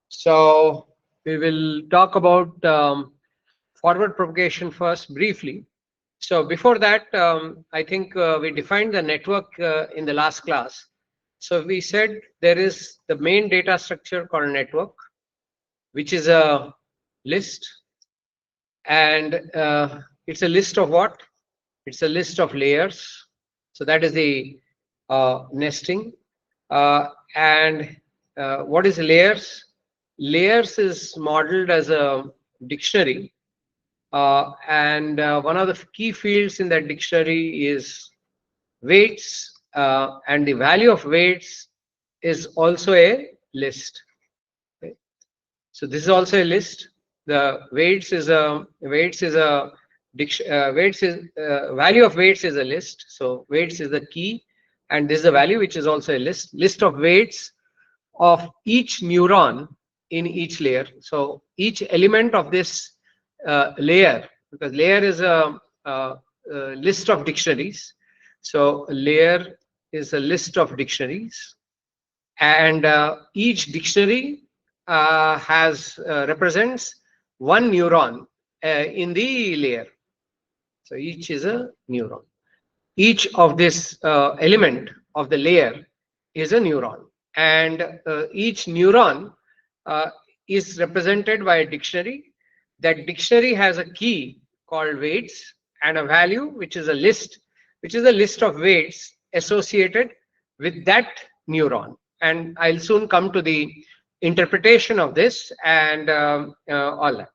So we will talk about forward propagation first briefly. So before that, I think we defined the network in the last class. So we said there is the main data structure called network, which is a list, and it's a list of what? It's a list of layers. So that is the nesting. And what is layers? Layers is modeled as a dictionary, and one of the key fields in that dictionary is weights, and the value of weights is also a list. Okay. So this is also a list. The weights is a weights is value of weights is a list. So weights is the key, and this is the value, which is also a list of weights of each neuron in each layer. So each element of this layer, because layer is a list of dictionaries. So a layer is a list of dictionaries, and each dictionary has represents one neuron in the layer. So each is a neuron. Each of this element of the layer is a neuron, and each neuron uh, is represented by a dictionary. That dictionary has a key called weights and a value, which is a list, which is a list of weights associated with that neuron. And I'll soon come to the interpretation of this and all that.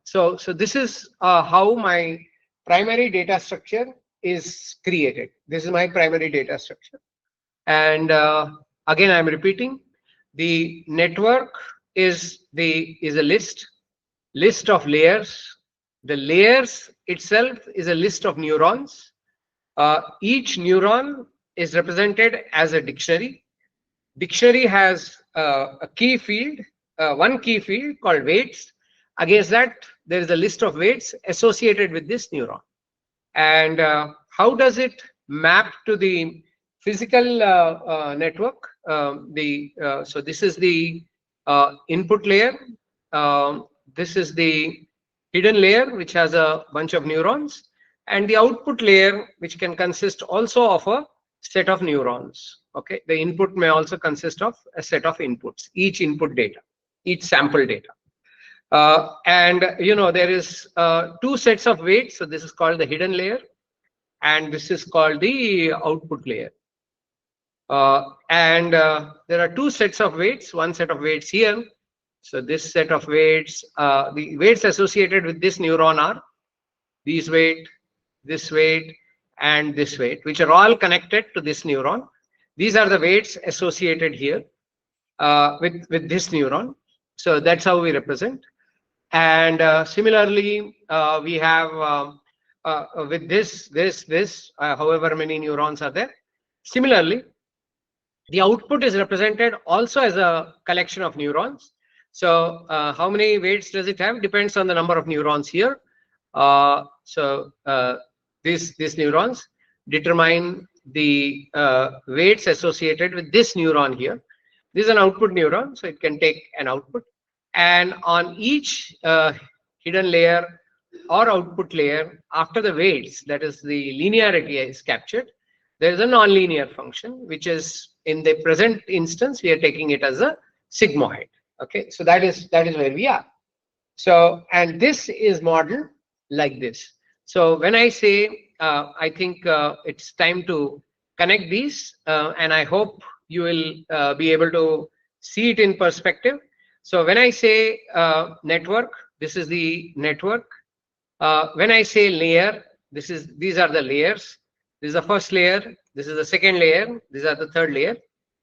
So this is how my primary data structure is created. This is my primary data structure. And again, I'm repeating, the network is a list of layers. The layers itself is a list of neurons. Each neuron is represented as a dictionary. Dictionary has a key field, one key field called weights. Against that, there is a list of weights associated with this neuron. And how does it map to the physical network? So this is the input layer. This is the hidden layer, which has a bunch of neurons, and the output layer, which can consist also of a set of neurons. Okay, the input may also consist of a set of inputs, each input data, each sample data. And there is two sets of weights. So this is called the hidden layer, and this is called the output layer. And there are two sets of weights. One set of weights here. So this set of weights, the weights associated with this neuron are these weight, this weight, and this weight, which are all connected to this neuron. These are the weights associated here with this neuron. So that's how we represent. And similarly, we have with this, however many neurons are there. Similarly, the output is represented also as a collection of neurons. So how many weights does it have? Depends on the number of neurons here. So these neurons determine the weights associated with this neuron here. This is an output neuron, so it can take an output. And on each hidden layer or output layer, after the weights, that is the linearity is captured, there is a nonlinear function, which is in the present instance, we are taking it as a sigmoid. Okay, so that is where we are. So, and this is modeled like this. So when I say, I think it's time to connect these, and I hope you will be able to see it in perspective. So when I say network, this is the network. When I say layer, these are the layers. This is the first layer. This is the second layer. These are the third layer.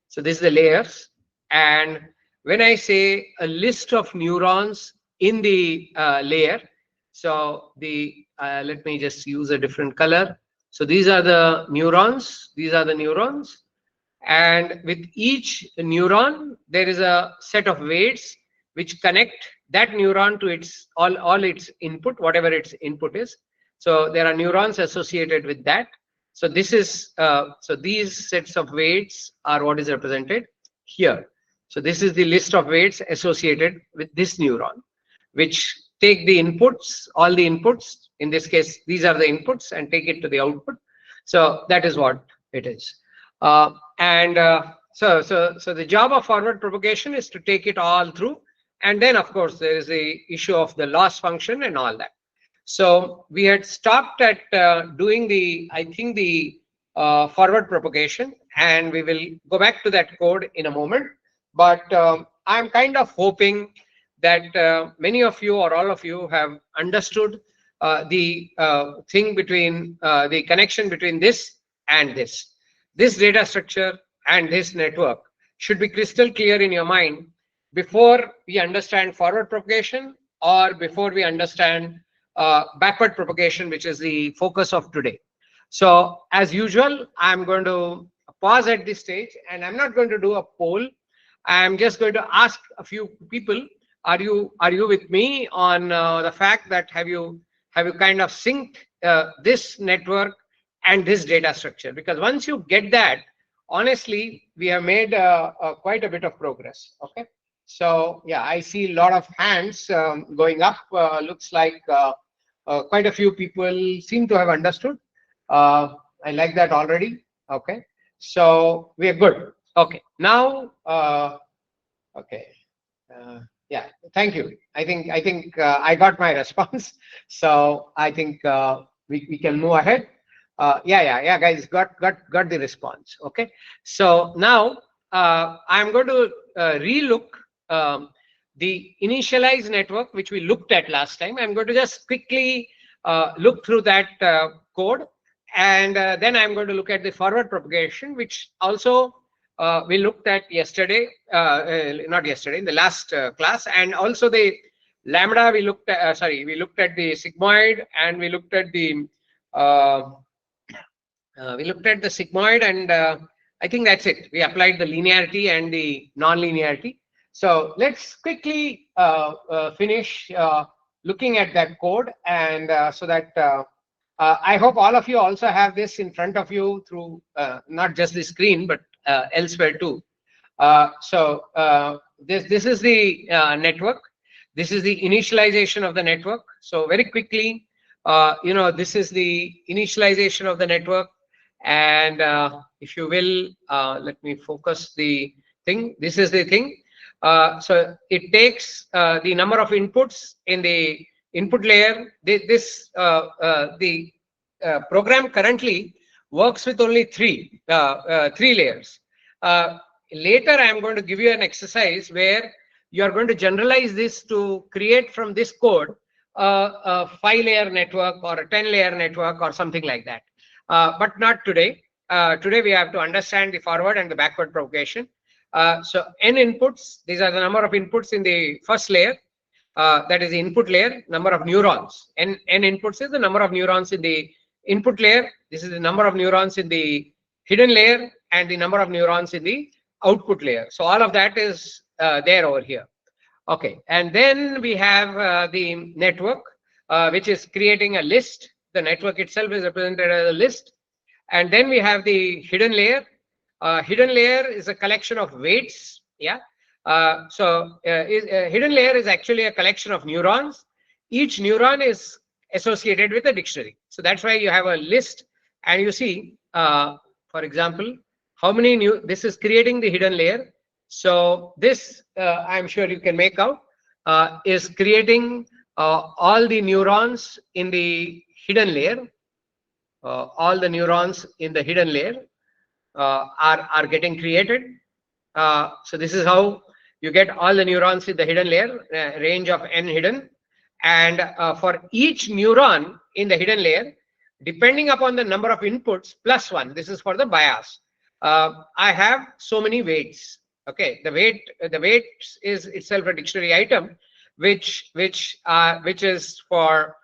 So this is the layers. And when I say a list of neurons in the layer, so let me just use a different color. So these are the neurons. These are the neurons. And with each neuron, there is a set of weights which connect that neuron to its all its input, whatever its input is. So there are neurons associated with that. So this is so these sets of weights are what is represented here. So this is the list of weights associated with this neuron, which take the inputs, all the inputs. In this case, these are the inputs, and take it to the output. So that is what it is. So the job of forward propagation is to take it all through, and then of course there is the issue of the loss function and all that. So we had stopped at doing the, I think, the forward propagation, and we will go back to that code in a moment. But I'm kind of hoping that many of you or all of you have understood the thing between the connection between this and this. This data structure and this network should be crystal clear in your mind before we understand forward propagation or before we understand backward propagation, which is the focus of today. So as usual, I'm going to pause at this stage, and I'm not going to do a poll. I'm just going to ask a few people, are you with me on the fact that have you kind of synced this network and this data structure? Because once you get that, honestly, we have made quite a bit of progress. Okay. So yeah, I see a lot of hands going up. Looks like quite a few people seem to have understood. I like that already. Okay. So we are good. Okay. Now, okay. Yeah, thank you. I think I got my response. So I think we can move ahead. Yeah, guys, got the response. Okay. So now I'm going to relook the initialized network, which we looked at last time. I'm going to just quickly look through that code, and then I'm going to look at the forward propagation, which also we looked at yesterday, not yesterday, in the last class, and also the lambda. We looked at, we looked at the sigmoid, and we looked at the sigmoid, and I think that's it. We applied the linearity and the non-linearity. So let's quickly finish looking at that code, and so that I hope all of you also have this in front of you through not just the screen, but elsewhere too. This is the network. This is the initialization of the network. So very quickly, this is the initialization of the network. And if you will, let me focus the thing. This is the thing. So it takes the number of inputs in the input layer. The program currently works with only three layers. Later, I am going to give you an exercise where you are going to generalize this to create from this code a 5-layer network or a 10-layer network or something like that. But not today. Today, we have to understand the forward and the backward propagation. So n inputs, these are the number of inputs in the first layer. That is the input layer, number of neurons. N inputs is the number of neurons in the input layer. This is the number of neurons in the hidden layer and the number of neurons in the output layer. So all of that is there over here. Okay, and then we have the network, which is creating a list. The network itself is represented as a list. And then we have the hidden layer. Hidden layer is a collection of weights. Yeah. Hidden layer is actually a collection of neurons. Each neuron is associated with a dictionary. So that's why you have a list, and you see, for example, how many this is creating the hidden layer. So this, I'm sure you can make out, is creating all the neurons in the hidden layer. All the neurons in the hidden layer are getting created. So this is how you get all the neurons in the hidden layer, range of n hidden. And for each neuron in the hidden layer, depending upon the number of inputs plus 1, this is for the bias. I have so many weights. Okay, the weight is itself a dictionary item, which is for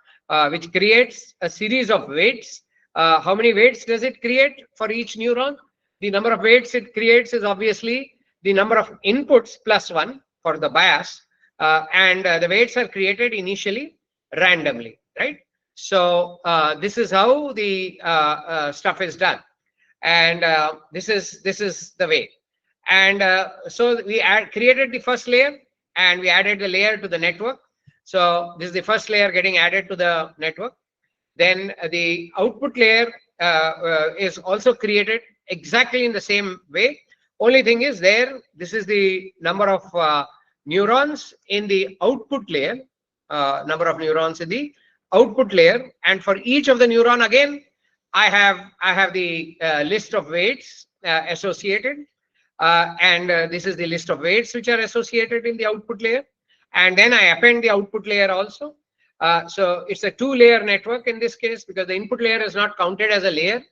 which creates a series of weights. How many weights does it create for each neuron? The number of weights it creates is obviously the number of inputs plus 1 for the bias, and the weights are created initially randomly, right? So this is how the stuff is done, and this is the way. And so we created the first layer, and we added the layer to the network. So this is the first layer getting added to the network. Then the output layer is also created exactly in the same way. Only thing is there, this is the number of neurons in the output layer, number of neurons in the output layer, and for each of the neuron again, I have the list of weights associated, and this is the list of weights which are associated in the output layer, and then I append the output layer also. So it's a two-layer network in this case, because the input layer is not counted as a layer.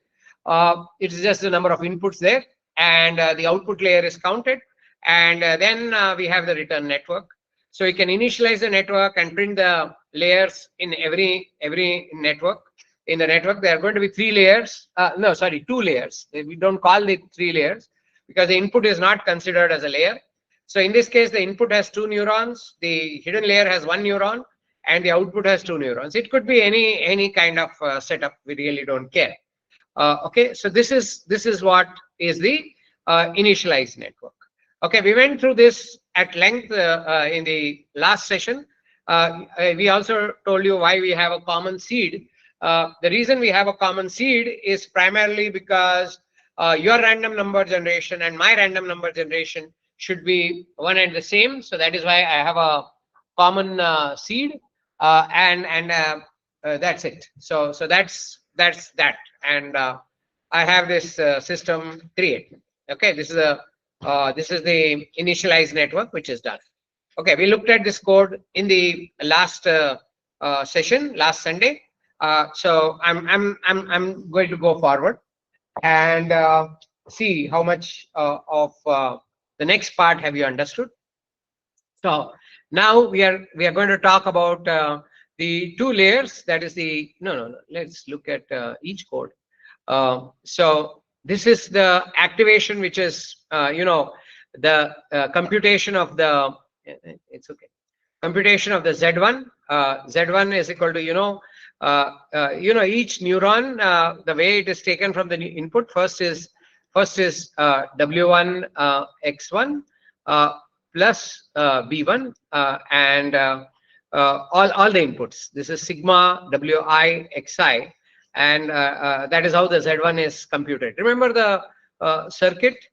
It's just the number of inputs there, and the output layer is counted, and then we have the return network. So you can initialize the network and print the layers in every network. In the network, there are going to be three layers. No, sorry, two layers. We don't call it three layers because the input is not considered as a layer. So in this case, the input has two neurons, the hidden layer has one neuron, and the output has two neurons. It could be any kind of setup. We really don't care. Okay, so this is what is the initialized network. Okay, we went through this at length in the last session. We also told you why we have a common seed. The reason we have a common seed is primarily because your random number generation and my random number generation should be one and the same. So that is why I have a common seed, and that's it. So that's that, and I have this system create. Okay, this is the initialized network which is done. Okay, we looked at this code in the last session, last Sunday. So I'm going to go forward and see how much of the next part have you understood. So now we are going to talk about the two layers. That is the no. Let's look at each code. So this is the activation, which is the computation of the. It's okay. Computation of the Z1. Z1 is equal to each neuron. The way it is taken from the input, first is W1 X1 plus B1 and all the inputs. This is sigma Wi Xi, and that is how the Z1 is computed. Remember the circuit.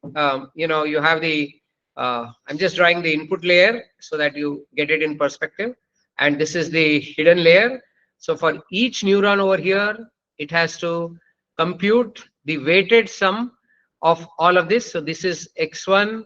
You have the. I'm just drawing the input layer so that you get it in perspective, and this is the hidden layer. So for each neuron over here, it has to compute the weighted sum of all of this. So this is X1,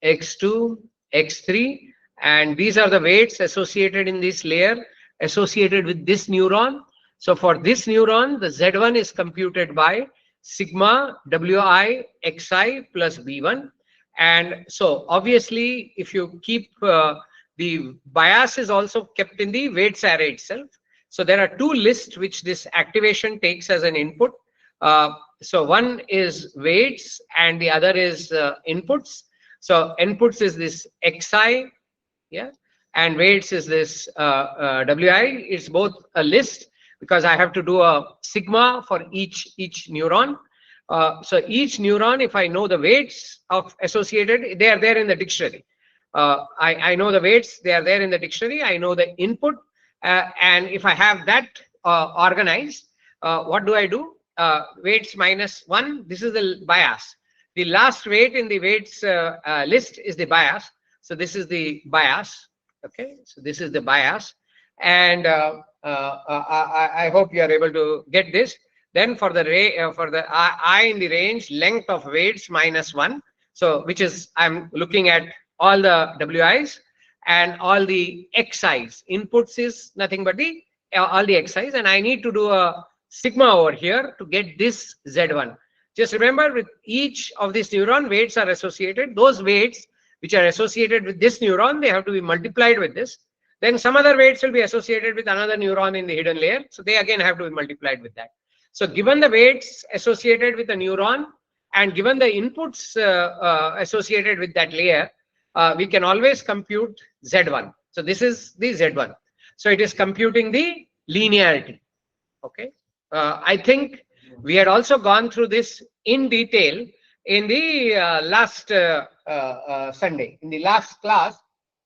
X2, X3, and these are the weights associated in this layer associated with this neuron. So for this neuron, the Z1 is computed by sigma Wi Xi plus B1. And so obviously, if you keep the bias is also kept in the weights array itself. So there are two lists which this activation takes as an input. So one is weights and the other is inputs. So inputs is this Xi, yeah, and weights is this Wi. It's both a list because I have to do a sigma for each neuron. So each neuron, if I know the weights of associated, they are there in the dictionary. I know the weights, they are there in the dictionary. I know the input, and if I have that organized, what do I do? Weights minus 1, this is the bias. The last weight in the weights list is the bias. So this is the bias. Okay, so this is the bias, and I hope you are able to get this. Then for the I in the range, length of weights minus 1. So which is, I'm looking at all the Wi's and all the Xi's. Inputs is nothing but the all the Xi's, and I need to do a sigma over here to get this Z1. Just remember, with each of these neuron, weights are associated. Those weights which are associated with this neuron, they have to be multiplied with this. Then some other weights will be associated with another neuron in the hidden layer. So they again have to be multiplied with that. So given the weights associated with the neuron and given the inputs associated with that layer, we can always compute Z1. So this is the Z1. So it is computing the linearity. Okay. I think we had also gone through this in detail in the last Sunday. In the last class,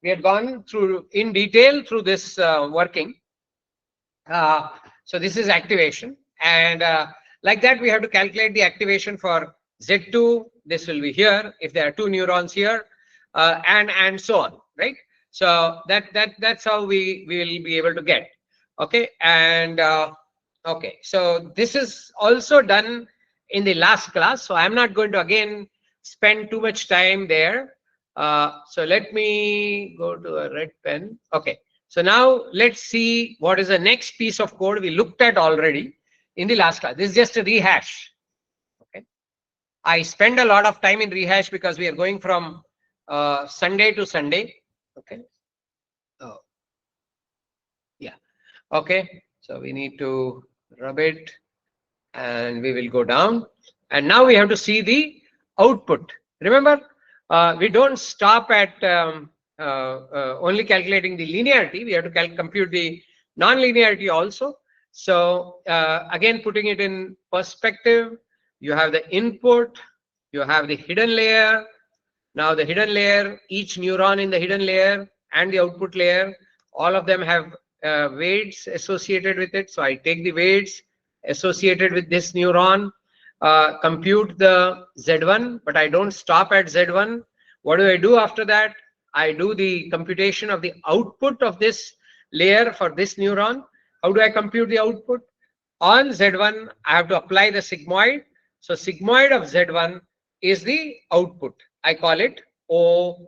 we had gone through in detail through this working. So this is activation, and like that we have to calculate the activation for Z2. This will be here if there are two neurons here, and so on, right? So that's how we will be able to get. Okay, and okay, so this is also done in the last class, so I'm not going to again spend too much time there. So let me go to a red pen. Okay, so now let's see what is the next piece of code we looked at already in the last class. This is just a rehash. Okay, I spend a lot of time in rehash because we are going from Sunday to Sunday. Okay. Oh, yeah. Okay. So we need to rub it, and we will go down. And now we have to see the output. Remember, we don't stop at only calculating the linearity. We have to compute the non-linearity also. So again, putting it in perspective, you have the input, you have the hidden layer. Now the hidden layer, each neuron in the hidden layer and the output layer, all of them have weights associated with it. So I take the weights associated with this neuron, compute the Z1, but I don't stop at Z1. What do I do after that? I do the computation of the output of this layer for this neuron. How do I compute the output? On Z1, I have to apply the sigmoid. So sigmoid of Z1 is the output. I call it OH.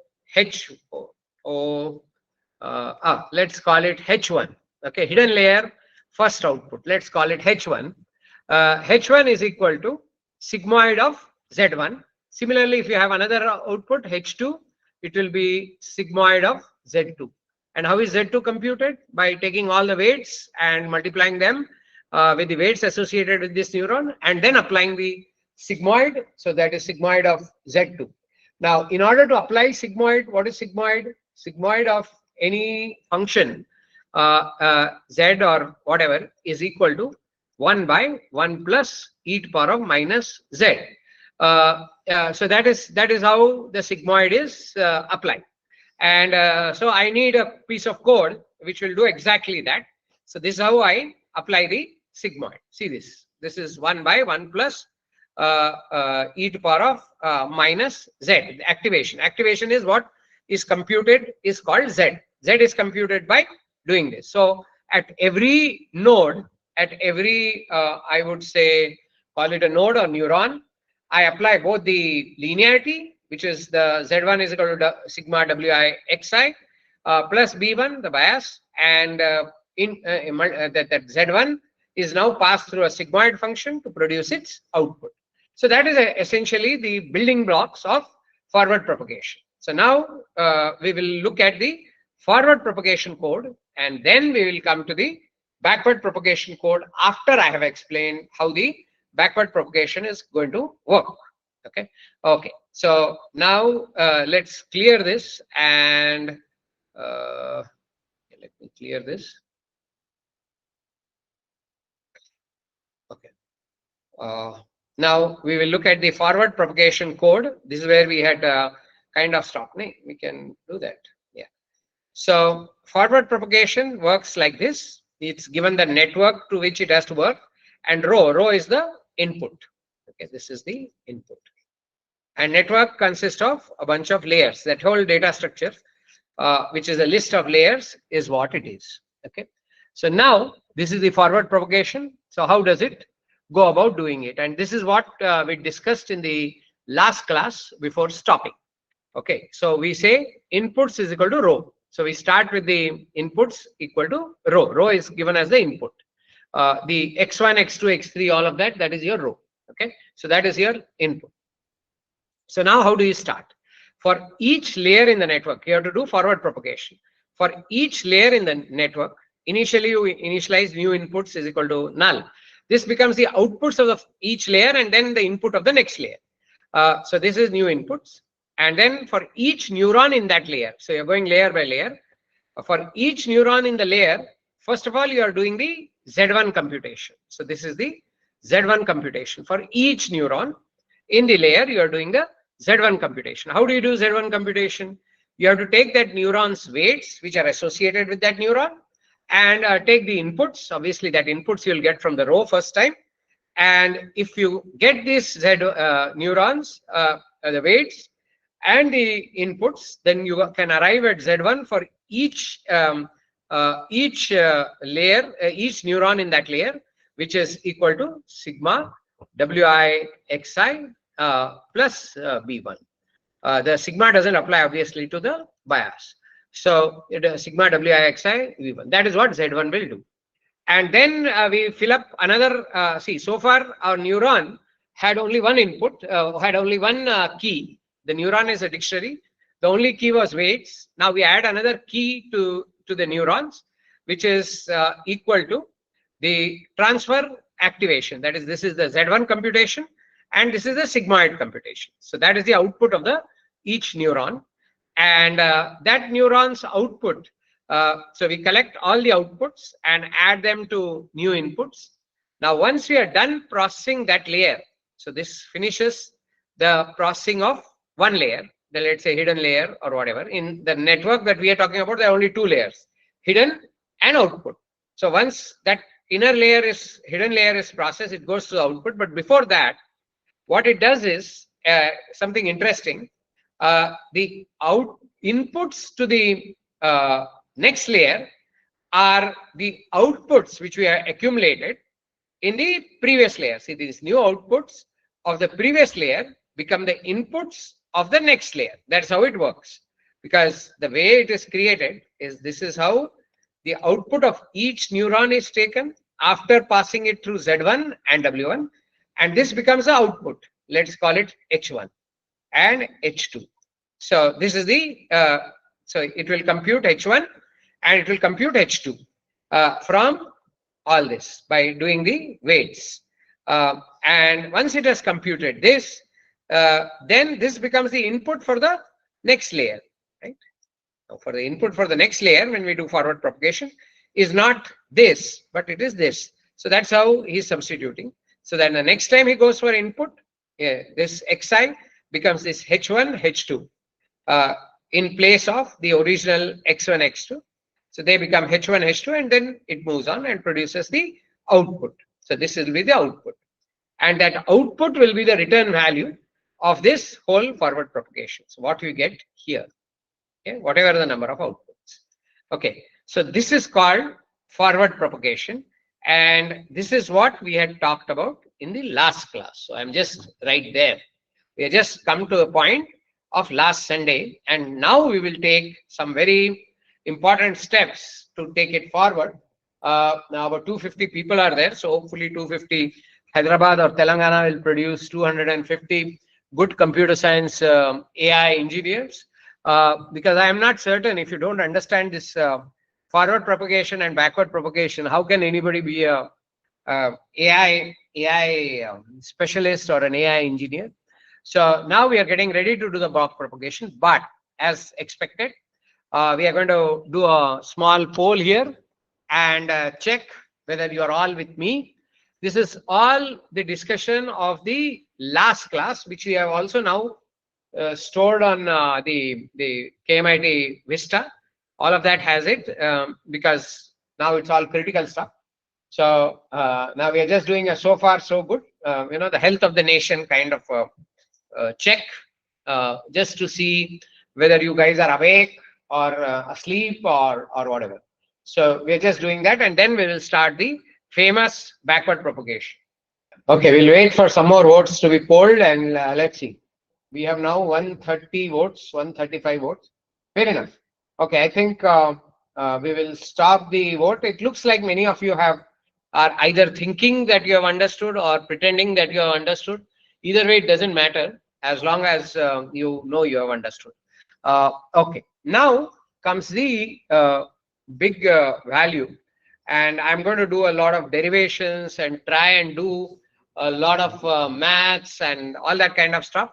Let's call it H1. Okay, hidden layer, first output. Let's call it H1. H1 is equal to sigmoid of Z1. Similarly, if you have another output, H2, it will be sigmoid of Z2. And how is Z2 computed? By taking all the weights and multiplying them with the weights associated with this neuron, and then applying the sigmoid. So that is sigmoid of Z2. Now, in order to apply sigmoid, what is sigmoid? Sigmoid of any function z or whatever is equal to 1 by 1 plus e to the power of minus z. So that is how the sigmoid is applied. And so I need a piece of code which will do exactly that. So this is how I apply the sigmoid. See this. This is 1 by 1 plus e to the power of minus z. The activation. Activation is what is computed is called z. Z is computed by doing this. So at every node, at every I would say call it a node or neuron, I apply both the linearity, which is the Z1 is equal to sigma wi xi plus B1, the bias, and that Z1 is now passed through a sigmoid function to produce its output. So that is essentially the building blocks of forward propagation. So now we will look at the forward propagation code, and then we will come to the backward propagation code after I have explained how the backward propagation is going to work. Okay. Okay. So now let's clear this, and let me clear this. Okay. Now we will look at the forward propagation code. This is where we had kind of stopped. We can do that. Yeah. So forward propagation works like this. It's given the network to which it has to work, and rho is the input. Okay, this is the input. And network consists of a bunch of layers. That whole data structure, which is a list of layers, is what it is. Okay. So now this is the forward propagation. So how does it go about doing it? And this is what we discussed in the last class before stopping. Okay. So we say inputs is equal to rho. So we start with the inputs equal to rho. Rho is given as the input. The x1, x2, x3, all of that, that is your rho. Okay. So that is your input. So now how do you start? For each layer in the network, you have to do forward propagation. For each layer in the network, initially you initialize new inputs is equal to null. This becomes the outputs of each layer and then the input of the next layer. So this is new inputs. And then for each neuron in that layer, so you're going layer by layer. For each neuron in the layer, first of all, you are doing the Z1 computation. So this is the Z1 computation for each neuron. in the layer, you are doing the Z1 computation. How do you do Z1 computation? You have to take that neuron's weights, which are associated with that neuron, and take the inputs. Obviously, that inputs you'll get from the row first time. And if you get these neurons, the weights and the inputs, then you can arrive at Z1 for each layer, each neuron in that layer, which is equal to sigma wi xi plus b1. The sigma doesn't apply obviously to the bias. So sigma wi xi v1. That is what Z1 will do. And then we fill up another, see, so far our neuron had only one input, had only one key. The neuron is a dictionary. The only key was weights. Now we add another key to the neurons, which is equal to the transfer activation. That is, this is the Z1 computation, and this is the sigmoid computation. So that is the output of the each neuron. And that neuron's output, so we collect all the outputs and add them to new inputs. Now, once we are done processing that layer, so this finishes the processing of one layer, the, let's say, hidden layer or whatever. In the network that we are talking about, there are only two layers, hidden and output. So once that hidden layer is processed, it goes to the output. But before that, what it does is something interesting. The inputs to the next layer are the outputs which we have accumulated in the previous layer. See, these new outputs of the previous layer become the inputs of the next layer. That's how it works. Because the way it is created is, this is how the output of each neuron is taken after passing it through Z1 and W1. And this becomes the output. Let's call it H1 and H2. So this is the, so it will compute H1 and it will compute H2 from all this by doing the weights. And once it has computed this, then this becomes the input for the next layer, right? Now, for the input for the next layer, when we do forward propagation, is not this, but it is this. So that's how he's substituting. So then the next time he goes for input, this Xi becomes this H1, H2 in place of the original X1, X2. So they become H1, H2, and then it moves on and produces the output. So this will be the output. And that output will be the return value of this whole forward propagation. So what we get here, okay, whatever the number of outputs. Okay, so this is called forward propagation. And this is what we had talked about in the last class. So I'm just right there. We have just come to the point of last Sunday, and now we will take some very important steps to take it forward. Now about 250 people are there, so hopefully 250 Hyderabad or Telangana will produce 250 good computer science AI engineers. Because I am not certain, if you don't understand this forward propagation and backward propagation, how can anybody be a AI specialist or an AI engineer? So now we are getting ready to do the back propagation, but as expected, we are going to do a small poll here and check whether you are all with me. This is all the discussion of the last class, which we have also now stored on the KMIT Vista. All of that has it because now it's all critical stuff. So now we are just doing a so far so good, you know, the health of the nation kind of check, just to see whether you guys are awake or asleep or whatever. So we're just doing that, and then we will start the famous backward propagation. Okay, we'll wait for some more votes to be polled, and let's see. We have now 130 votes, 135 votes. Fair enough. Okay, I think we will stop the vote. It looks like many of you are either thinking that you have understood or pretending that you have understood. Either way, it doesn't matter as long as you know you have understood. Okay, now comes the big value, and I'm going to do a lot of derivations and try and do a lot of maths and all that kind of stuff.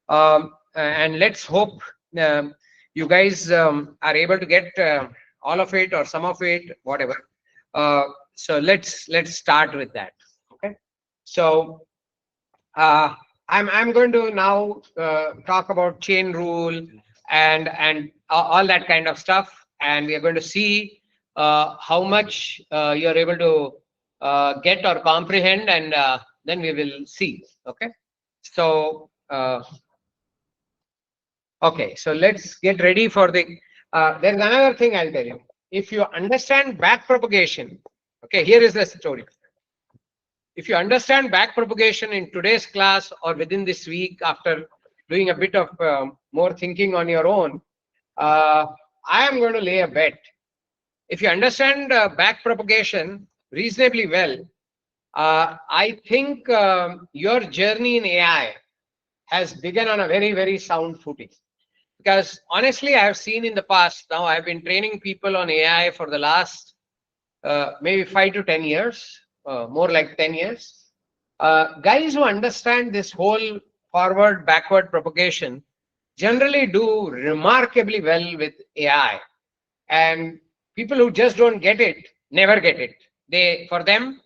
And let's hope you guys are able to get all of it or some of it, whatever. So let's start with that. Okay. So I'm going to now talk about chain rule and all that kind of stuff, and we are going to see how much you're able to get or comprehend, and then we will see. Okay, so okay, so let's get ready for the. There's another thing I'll tell you. If you understand back propagation, okay, here is the story. If you understand back propagation in today's class or within this week, after doing a bit of more thinking on your own, I am going to lay a bet. If you understand back propagation reasonably well, I think your journey in AI has begun on a very, very sound footing. Because honestly, I have seen in the past, now I've been training people on AI for the last maybe 5 to 10 years, more like 10 years. Guys who understand this whole forward backward propagation generally do remarkably well with AI, and people who just don't get it never get it. They, for them,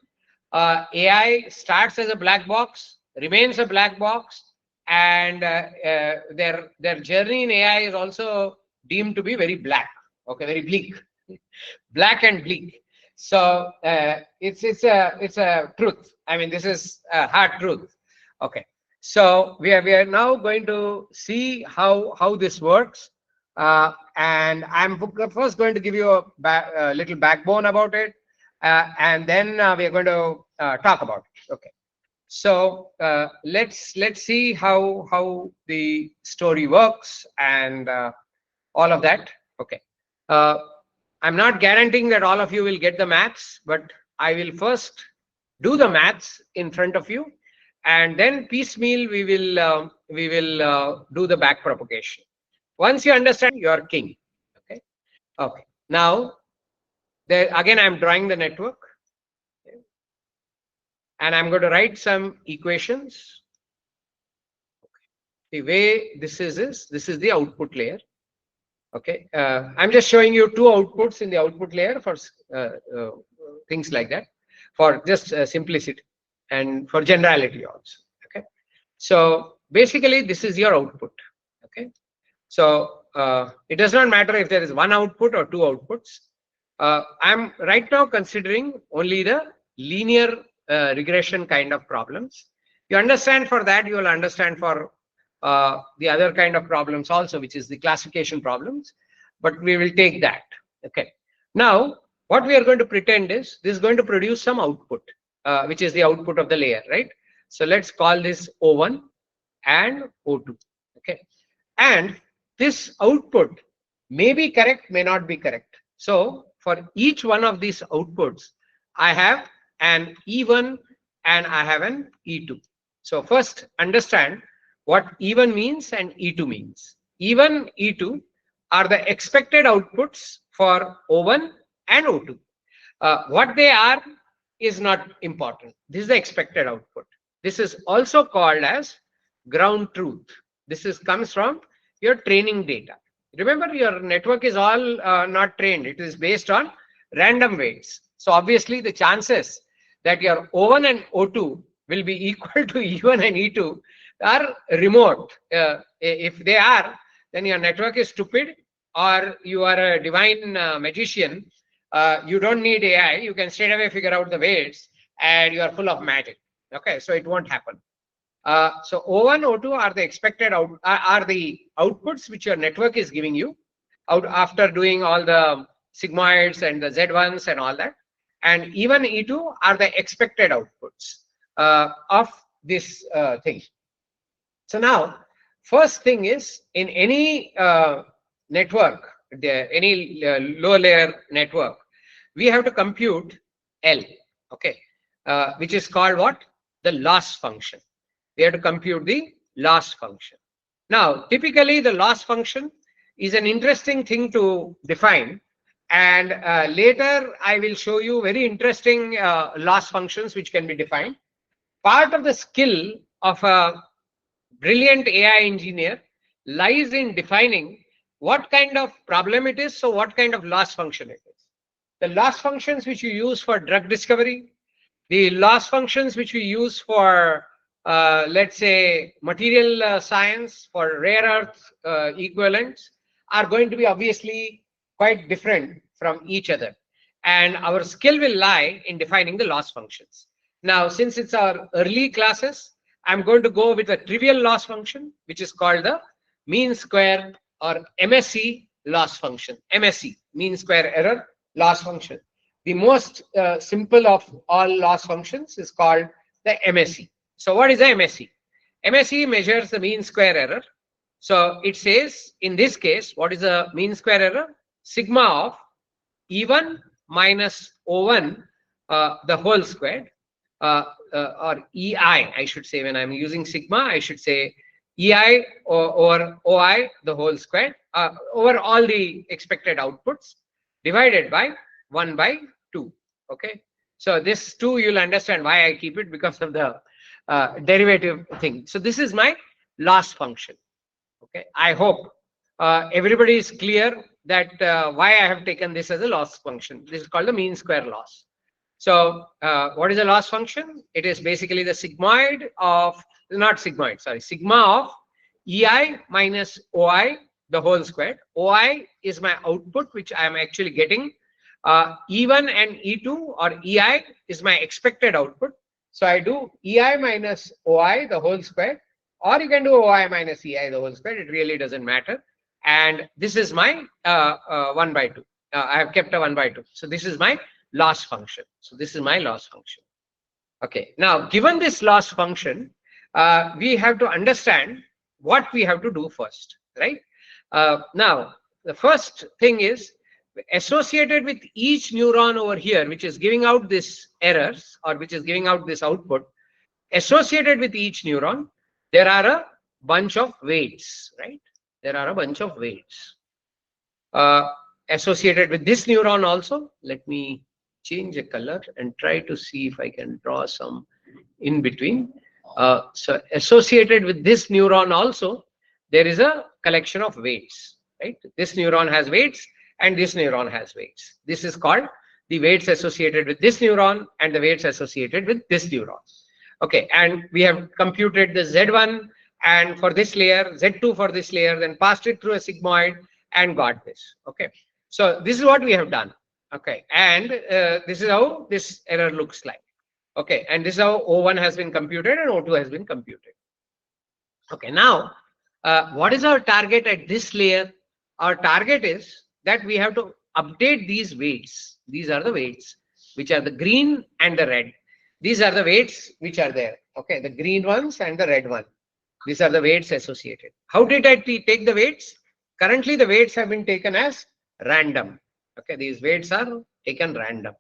AI starts as a black box, remains a black box, and their journey in AI is also deemed to be very black, okay, very bleak, black and bleak. So it's a truth. I mean, this is a hard truth. Okay, so we are now going to see how this works, and I'm first going to give you a little backbone about it, and then we are going to talk about it. Okay, so let's see how the story works and all of that. Okay. Uh, I'm not guaranteeing that all of you will get the maths, but I will first do the maths in front of you, and then piecemeal we will do the back propagation. Once you understand, you are king. Okay. Okay. Now, there again, I'm drawing the network, okay, and I'm going to write some equations. The way this is this is the output layer. Okay, I'm just showing you two outputs in the output layer for things like that, for just simplicity and for generality also. Okay, so basically this is your output. Okay, so it does not matter if there is one output or two outputs. I'm right now considering only the linear regression kind of problems. You understand for that, you will understand for the other kind of problems also, which is the classification problems, but we will take that. Okay. Now, what we are going to pretend is this is going to produce some output, which is the output of the layer, right? So let's call this O1 and O2. Okay. And this output may be correct, may not be correct. So for each one of these outputs, I have an E1 and I have an E2. So first understand what E1 means and E2 means. E1, E2 are the expected outputs for O1 and O2. What they are is not important. This is the expected output. This is also called as ground truth. This comes from your training data. Remember, your network is all not trained. It is based on random weights. So obviously, the chances that your O1 and O2 will be equal to E1 and E2 are remote. If they are, then your network is stupid, or you are a divine magician. You don't need AI. You can straight away figure out the weights, and you are full of magic. Okay, so it won't happen. So O1, O2 are the expected are the outputs which your network is giving you out after doing all the sigmoids and the Z1s and all that. And E1, E2 are the expected outputs of this thing. So now, first thing is, in any network, any low layer network, we have to compute L, okay, which is called what? The loss function. We have to compute the loss function. Now, typically the loss function is an interesting thing to define, and later I will show you very interesting loss functions which can be defined. Part of the skill of a brilliant AI engineer lies in defining what kind of problem it is, so what kind of loss function it is. The loss functions which you use for drug discovery, the loss functions which we use for let's say material science for rare earth equivalents are going to be obviously quite different from each other. And our skill will lie in defining the loss functions. Now, since it's our early classes, I'm going to go with a trivial loss function, which is called the mean square or MSE loss function. MSE, mean square error loss function. The most simple of all loss functions is called the MSE. So what is the MSE? MSE measures the mean square error. So it says, in this case, what is the mean square error? Sigma of E1 minus O1, the whole squared, or EI, I should say. When I'm using sigma, I should say EI or OI, the whole squared, over all the expected outputs, divided by 1 by 2. Okay. So this 2, you'll understand why I keep it, because of the derivative thing. So this is my loss function. Okay. I hope everybody is clear that why I have taken this as a loss function. This is called the mean square loss. So what is a loss function? It is basically the sigmoid of, not sigmoid, sorry, sigma of EI minus OI, the whole squared. OI is my output, which I am actually getting. E1 and E2 or EI is my expected output. So I do EI minus OI, the whole squared, or you can do OI minus EI, the whole squared. It really doesn't matter. And this is my 1 by 2. I have kept a 1 by 2. So this is my loss function. So this is my loss function. Okay. Now, given this loss function, we have to understand what we have to do first, right? Now, the first thing is, associated with each neuron over here, which is giving out this errors, or which is giving out this output, associated with each neuron, there are a bunch of weights, right? There are a bunch of weights. Associated with this neuron also, let me change a color and try to see if I can draw some in between. So associated with this neuron also, there is a collection of weights, right? This neuron has weights and this neuron has weights. This is called the weights associated with this neuron and the weights associated with this neuron. Okay, and we have computed the Z1 and for this layer, Z2 for this layer, then passed it through a sigmoid and got this. Okay, so this is what we have done. Okay, and this is how this error looks like. Okay, and this is how O1 has been computed and O2 has been computed. Okay, now what is our target at this layer? Our target is that we have to update these weights. These are the weights, which are the green and the red. These are the weights which are there. Okay, the green ones and the red one. These are the weights associated. How did I take the weights? Currently, the weights have been taken as random. Okay, these weights are taken random.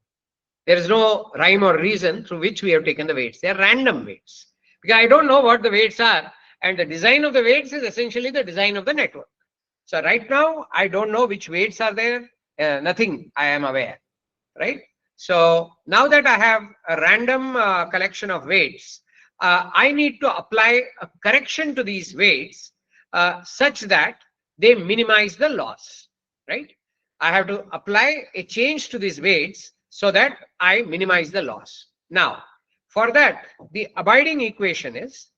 There is no rhyme or reason through which we have taken the weights. They are random weights. Because I don't know what the weights are, and the design of the weights is essentially the design of the network. So right now, I don't know which weights are there. Nothing I am aware, right? So now that I have a random collection of weights, I need to apply a correction to these weights such that they minimize the loss, right? I have to apply a change to these weights so that I minimize the loss. Now, for that, the abiding equation is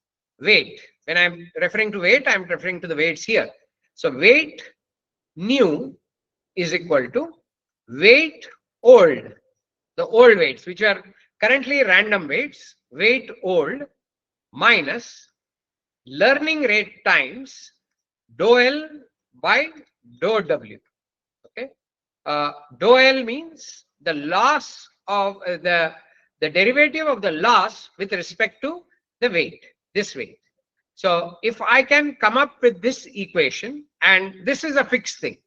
weight. When I'm referring to weight, I'm referring to the weights here. So weight new is equal to weight old, the old weights, which are currently random weights, weight old minus learning rate times dou L by dou W. Okay, dou L means the loss of the derivative of the loss with respect to the weight, this weight. So if I can come up with this equation, and this is a fixed thing,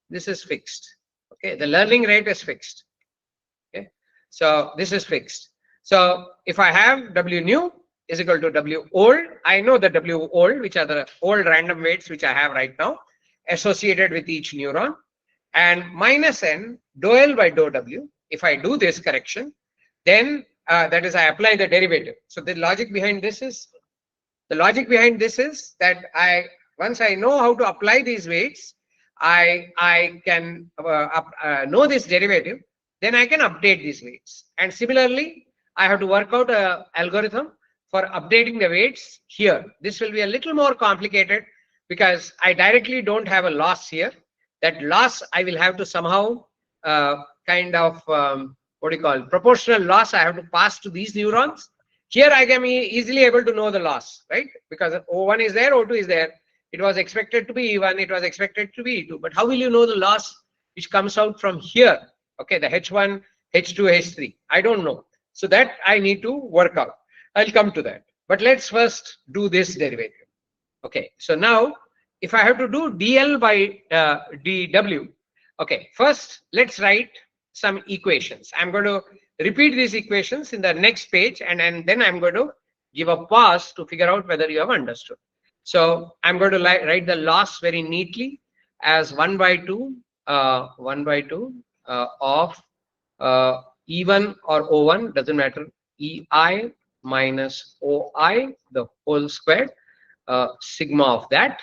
this is fixed. Okay, the learning rate is fixed. Okay, so this is fixed. So if I have W new is equal to W old, I know the W old, which are the old random weights which I have right now associated with each neuron, and minus N dou L by dou W. If I do this correction, then that is I apply the derivative. So the logic behind this is, that once I know how to apply these weights, I can know this derivative, then I can update these weights. And similarly, I have to work out an algorithm for updating the weights here. This will be a little more complicated because I directly don't have a loss here. That loss I will have to somehow kind of what do you call, proportional loss I have to pass to these neurons. Here I can be easily able to know the loss, right? Because O1 is there, O2 is there. It was expected to be E1, it was expected to be E2. But how will you know the loss which comes out from here? Okay, the H1, H2, H3. I don't know. So that I need to work out. I'll come to that. But let's first do this derivative. Okay, so now if I have to do dl by dw, okay, first let's write some equations. I'm going to repeat these equations in the next page, and then I'm going to give a pause to figure out whether you have understood. So I'm going to write the loss very neatly as 1 by 2 of E1 or O1, doesn't matter, EI minus OI, the whole squared, sigma of that.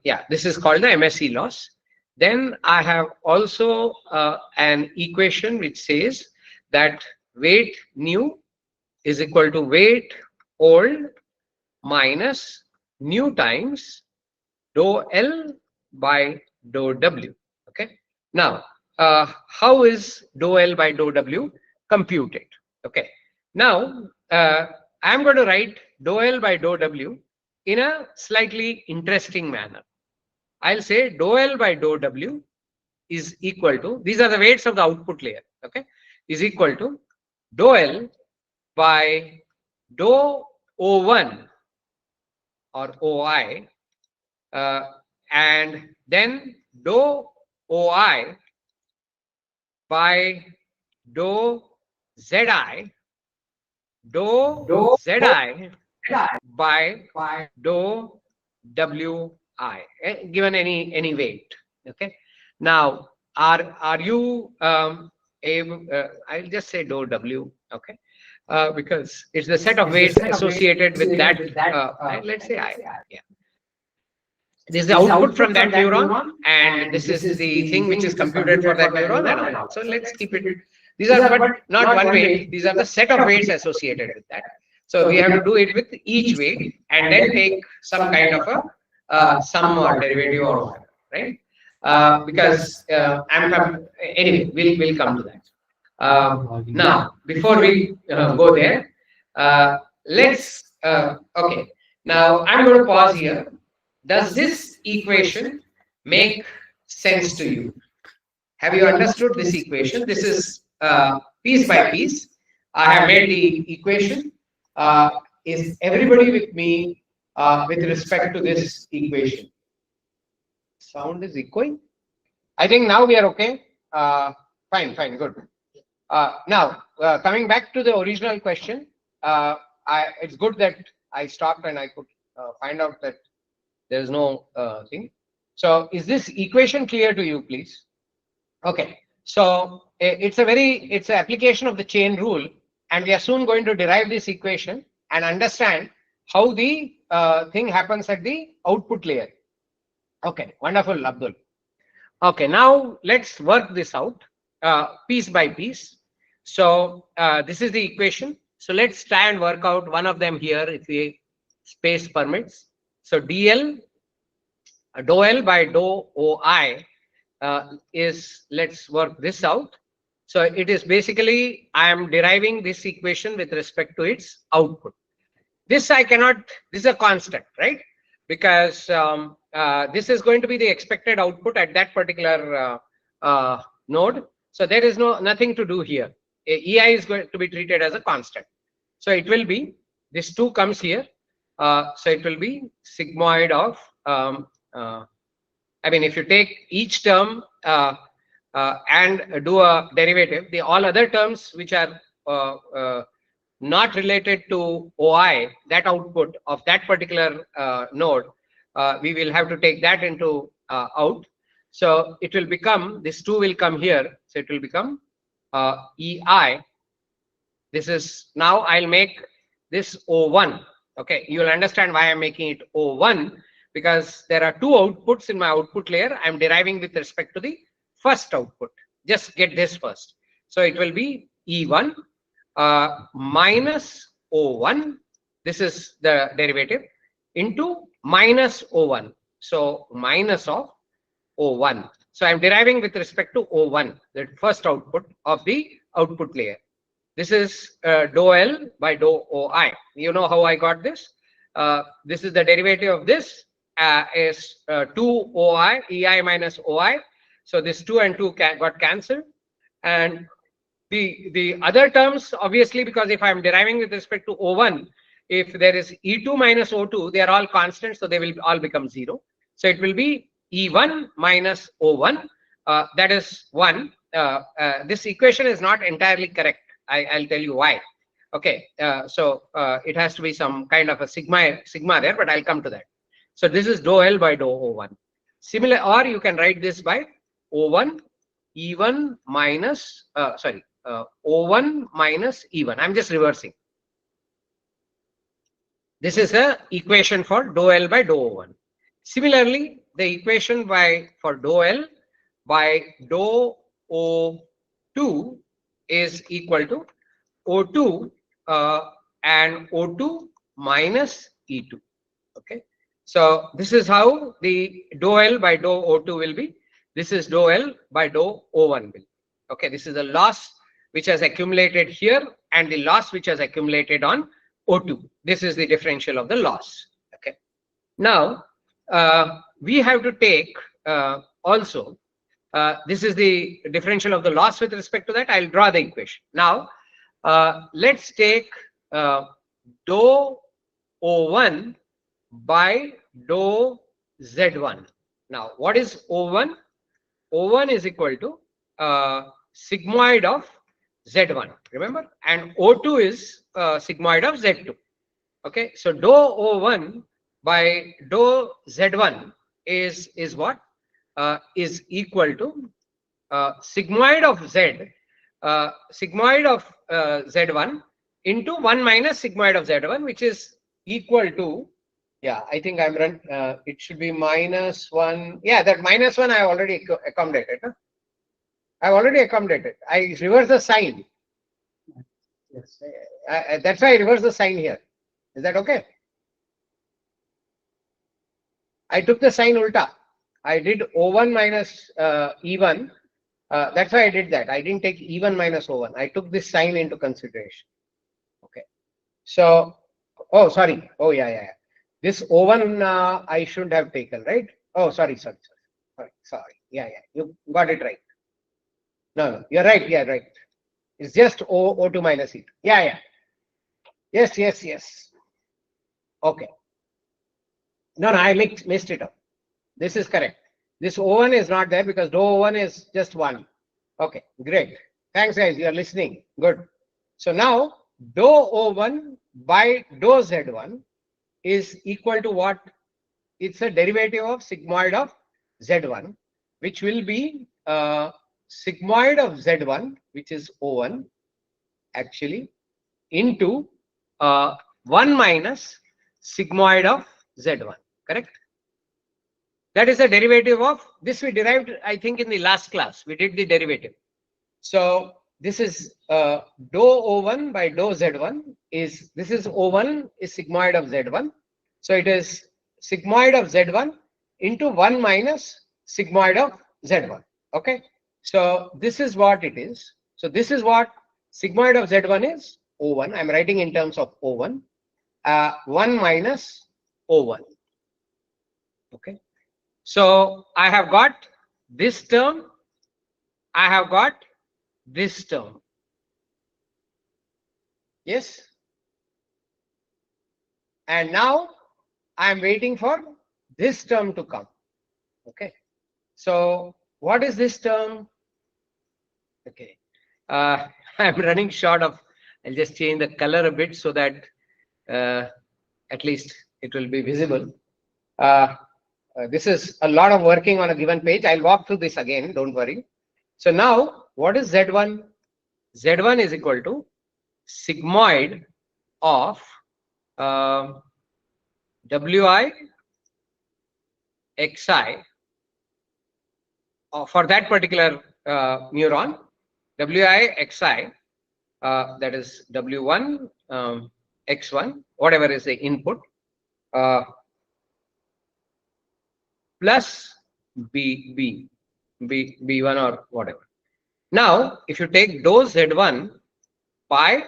Yeah, this is called the MSE loss. Then I have also an equation which says that weight nu is equal to weight old minus nu times dou L by dou W. Okay. Now, how is dou L by dou W computed? Okay. Now, I'm going to write dou L by dou W in a slightly interesting manner. I'll say dou L by dou W is equal to, these are the weights of the output layer, okay, is equal to dou L by dou O1 or OI, and then dou OI by dou ZI, dou ZI by dou WI, given any weight. Okay. Now, are you able? I'll just say dou W. Okay, because it's the set of weights associated with that. Let's say I. Yeah. This is the output from that neuron, and this is the thing which is computed for that neuron and all that. So let's keep it. These are but not one weight. These are the set of weights associated with that. So we have to do it with each weight and then take some kind of a sum or derivative or whatever, right? Because anyway, we'll come to that. Now, before we go there, let's okay. Now I'm going to pause here. Does this equation make sense to you? Have you understood this equation? This is piece by piece. I have made the equation. Is everybody with me with respect to this equation? Sound is echoing. I think now we are okay. Fine, good. Now, coming back to the original question, it's good that I stopped and I could find out that there is no thing. So, is this equation clear to you, please? Okay. So, it's an application of the chain rule, and we are soon going to derive this equation and understand how the thing happens at the output layer. Okay, wonderful, Abdul. Okay, now let's work this out piece by piece. So this is the equation. So let's try and work out one of them here if the space permits. So dl dou L by dou OI is, let's work this out. So it is basically, I am deriving this equation with respect to its output. This I cannot, this is a constant, right? Because this is going to be the expected output at that particular node. So there is nothing to do here. EI is going to be treated as a constant. So it will be, this 2 comes here. So it will be sigmoid of, I mean, if you take each term and do a derivative, the all other terms which are not related to OI, that output of that particular node, we will have to take that into out. So it will become, this 2 will come here. So it will become EI. This is, now I'll make this O1. Okay, you will understand why I'm making it O1, because there are 2 outputs in my output layer. I'm deriving with respect to the first output. Just get this first. So it will be E1 minus O1, this is the derivative, into minus O1. So minus of O1. So I'm deriving with respect to O1, the first output of the output layer. This is dou L by dou OI. You know how I got this? This is the derivative of this is 2 OI, EI minus OI. So this 2 and 2 got cancelled. And the other terms, obviously, because if I'm deriving with respect to O1, if there is E2 minus O2, they are all constants, so they will all become 0. So it will be E1 minus O1. That is 1. This equation is not entirely correct. I'll tell you why. Okay, so it has to be some kind of a sigma there, but I'll come to that. So this is dou L by dou O1. Similar, or you can write this by O1 E1 minus O1 minus E1. I'm just reversing. This is a equation for dou L by dou O1. Similarly, the equation for dou L by dou O2 is equal to O2 and O2 minus E2. Okay. So this is how the dou L by dou O2 will be. This is dou L by dou O1 will be. Okay. This is the loss which has accumulated here and the loss which has accumulated on O2. This is the differential of the loss. Okay. Now we have to take also this is the differential of the loss with respect to that. I'll draw the equation. Now let's take dou O1 by dou Z1. Now what is O1? O1 is equal to sigmoid of Z1, remember, and O2 is sigmoid of Z2. Okay, so dou O1 by dou Z1 is what? Is equal to sigmoid of Z, sigmoid of Z1 into 1 minus sigmoid of Z1, which is equal to, yeah, I think I'm run, it should be minus 1. Yeah, that minus 1 I already accommodated. Huh? I've already accommodated. I reverse the sign. Yes, that's why I reverse the sign here. Is that okay? I took the sign ulta. I did O1 minus E1. That's why I did that. I didn't take E1 minus O1. I took this sign into consideration. Okay. So, oh, sorry. Oh, yeah. This O1 I shouldn't have taken, right? Oh, sorry. Yeah. You got it right. No, you're right. Yeah, right. It's just O2 minus E2. Yeah. Yes. Okay. No, I mixed it up. This is correct. This O1 is not there because dou O1 is just 1. Okay, great. Thanks, guys. You are listening. Good. So now dou O1 by dou Z1 is equal to what? It's a derivative of sigmoid of Z1, which will be sigmoid of Z1, which is O1, actually, into 1 minus sigmoid of Z1. Correct? That is a derivative of this. We derived, I think, in the last class. We did the derivative. So this is dou O1 by dou Z1 is, this is O1 is sigmoid of Z1. So it is sigmoid of Z1 into 1 minus sigmoid of Z1. Okay. So this is what it is. So this is what sigmoid of Z1 is. O1. I'm writing in terms of O1. 1 minus O1. Okay. So I have got this term. I have got this term. Yes. And now I am waiting for this term to come. Okay. So what is this term? Okay. I'm running short of, I'll just change the color a bit so that at least it will be visible. This is a lot of working on a given page. I'll walk through this again, don't worry. So now, what is Z1? Z1 is equal to sigmoid of Wi xi for that particular neuron, Wi xi, that is W1 x1, whatever is the input, plus b1 or whatever. Now, if you take dou z1 by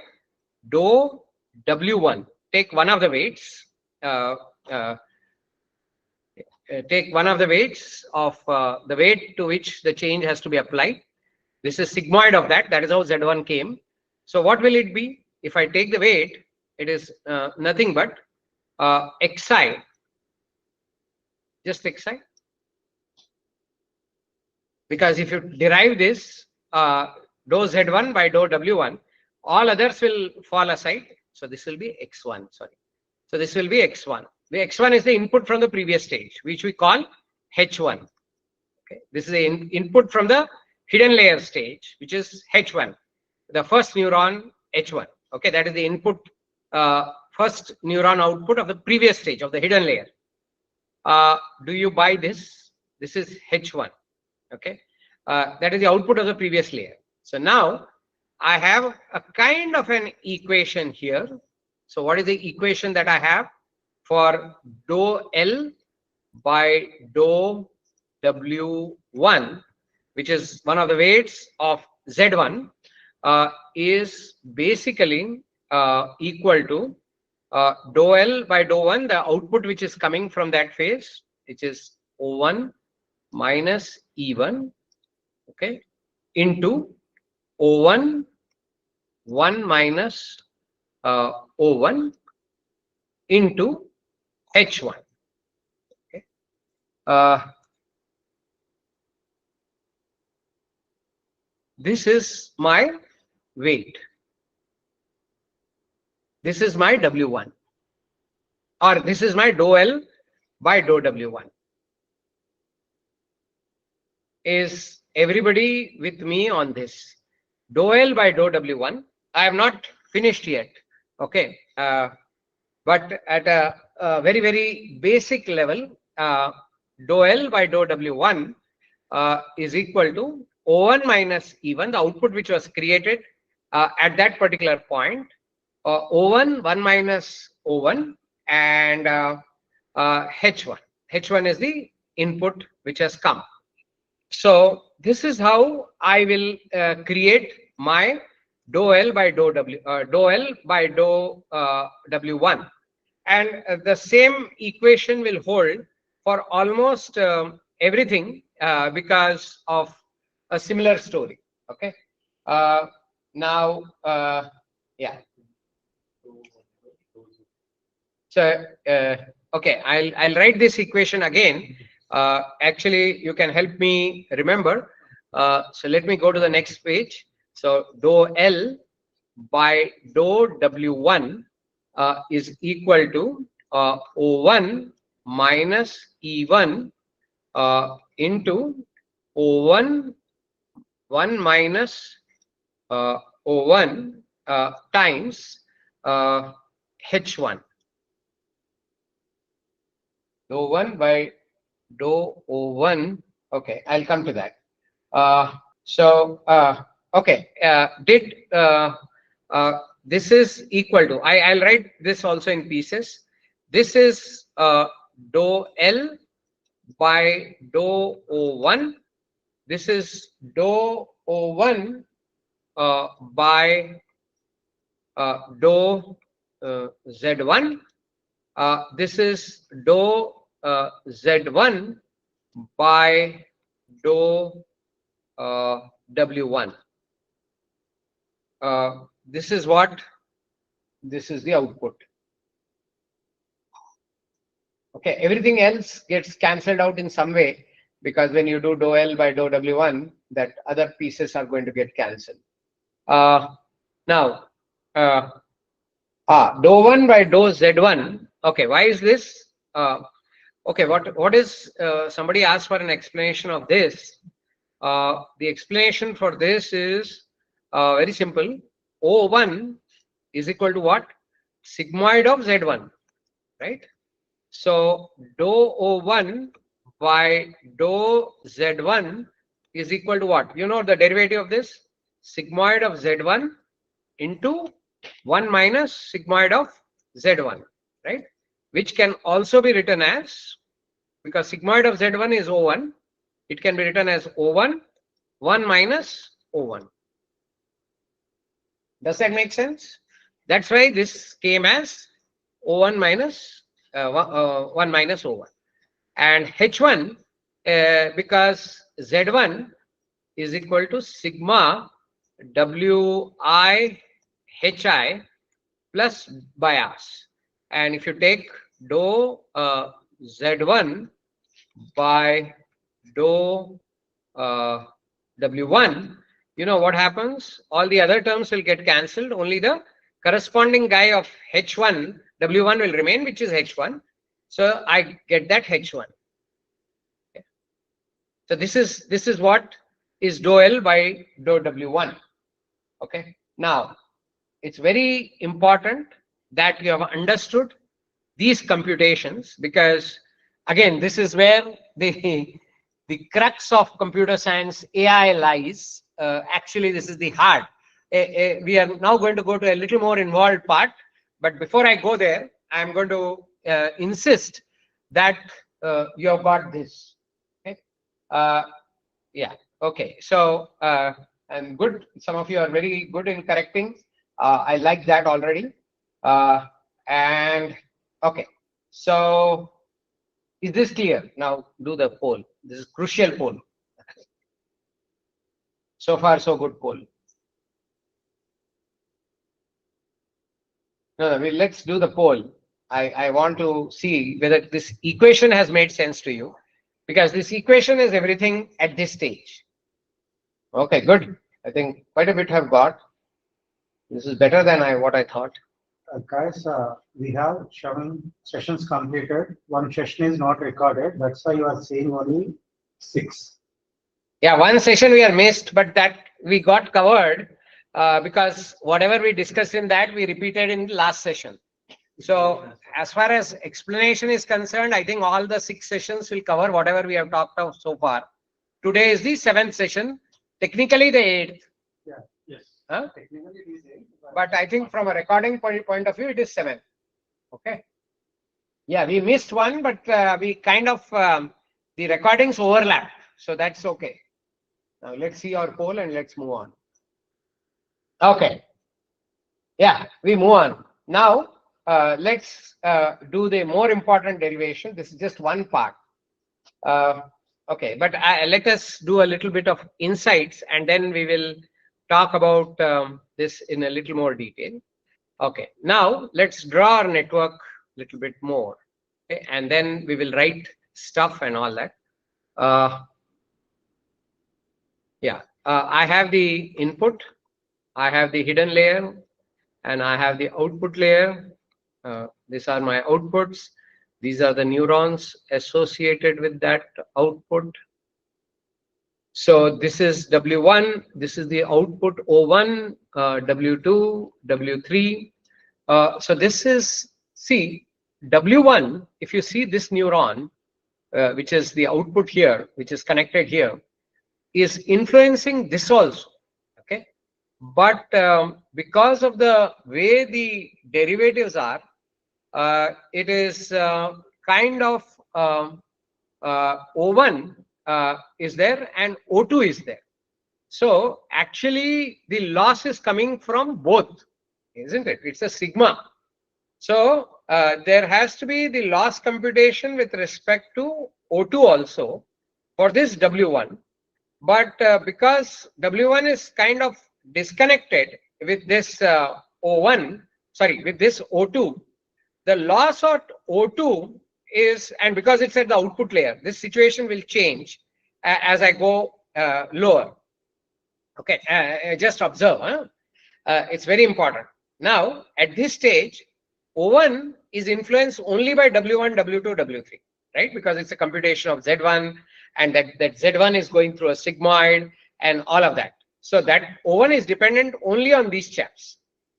dou w1, take one of the weights, take one of the weights of the weight to which the change has to be applied. This is sigmoid of that. That is how z1 came. So what will it be? If I take the weight, it is nothing but xi, just xi. Because if you derive this dou z1 by dou w1, all others will fall aside. So this will be x1. Sorry. So this will be x1. The x1 is the input from the previous stage, which we call h1. Okay. This is the input from the hidden layer stage, which is h1. The first neuron h1. Okay, that is the input, first neuron output of the previous stage of the hidden layer. Do you buy this? This is h1. Okay, that is the output of the previous layer. So now I have a kind of an equation here. So what is the equation that I have for dou L by dou W1, which is one of the weights of Z1, is basically equal to dou L by dou 1, the output which is coming from that phase, which is O1 minus E1, okay, into O1 1 minus O1 into H1. Okay. This is my weight. This is my W1, or this is my dou L by dou W1. Is everybody with me on this? Dou L by dou W1. I have not finished yet. Okay. But at a very, very basic level, dou L by dou W1 is equal to O1 minus E1, the output which was created at that particular point, O1, 1 minus O1, and H1. H1 is the input which has come. So this is how I will create my dou L by dou W, dou L by dou W1. And the same equation will hold for almost everything because of a similar story. Okay. Now, yeah. So, okay, I'll write this equation again. Actually, you can help me remember. So let me go to the next page. So dou L by dou W1 is equal to O1 minus E1 into O1 1 minus O1 times H1. Dou 1 by dou O1. Okay, I'll come to that. Okay, this is equal to, I'll write this also in pieces. This is dou L by dou O1. This is dou O1 by dou Z1. This is dou Z1 by dou W1. This is what, this is the output. Okay, everything else gets cancelled out in some way, because when you do dou L by dou W1, that other pieces are going to get cancelled. Now, dou 1 by dou Z1. Okay, why is this? Okay, what is, somebody asked for an explanation of this. The explanation for this is very simple. O1 is equal to what? Sigmoid of Z1, right? So dou O1 by dou Z1 is equal to what? You know the derivative of this? Sigmoid of Z1 into 1 minus sigmoid of Z1, right? Which can also be written as, because sigmoid of Z1 is O1, it can be written as O1, 1 minus O1. Does that make sense? That's why this came as O1 minus 1 minus O1. And H1, because Z1 is equal to sigma Wi Hi plus bias. And if you take dou Z1 by dou W1, you know what happens? All the other terms will get cancelled. Only the corresponding guy of H1, W1 will remain, which is H1. So I get that H1. Okay. So this is what is dou L by dou W1. Okay. Now it's very important that you have understood these computations, because again, this is where the crux of computer science AI lies. Actually, this is the heart. We are now going to go to a little more involved part, but before I go there, I'm going to insist that you have got this. Okay. Yeah. Okay. So and good. Some of you are very good in correcting. I like that already. And okay. So is this clear? Now do the poll. This is crucial poll. So far, so good poll. No, let's do the poll. I want to see whether this equation has made sense to you, because this equation is everything at this stage. Okay, good. I think quite a bit have got. This is better than what I thought. Guys, we have 7 sessions completed. 1 session is not recorded. That's why you are seeing only 6. Yeah, 1 session we are missed, but that we got covered because whatever we discussed in that, we repeated in the last session. So as far as explanation is concerned, I think all the 6 sessions will cover whatever we have talked of so far. Today is the 7th session, technically the 8th. Yeah, yes. Huh? Technically it is 8. But I think from a recording point of view, it is 7. Okay. Yeah, we missed one, but we kind of, the recordings overlap. So that's okay. Now let's see our poll and let's move on. Okay. Yeah, we move on. Now let's do the more important derivation. This is just one part. Okay, but let us do a little bit of insights and then we will talk about this in a little more detail. Okay, now let's draw our network a little bit more. Okay, and then we will write stuff and all that. Yeah, I have the input, I have the hidden layer, and I have the output layer. These are my outputs. These are the neurons associated with that output. So this is W1, this is the output O1, W2, W3. So this is, see, W1, if you see this neuron, which is the output here, which is connected here, is influencing this also. Okay. But because of the way the derivatives are, it is kind of O1 is there and O2 is there. So actually the loss is coming from both, isn't it? It's a sigma. So there has to be the loss computation with respect to O2 also for this W1. But because W1 is kind of disconnected with this O1, sorry, with this O2, the loss of O2 is, and because it's at the output layer, this situation will change as I go lower. Okay, just observe. Huh? It's very important. Now, at this stage, O1 is influenced only by W1, W2, W3, right? Because it's a computation of Z1, and that Z1 is going through a sigmoid and all of that. So that O1 is dependent only on these chaps,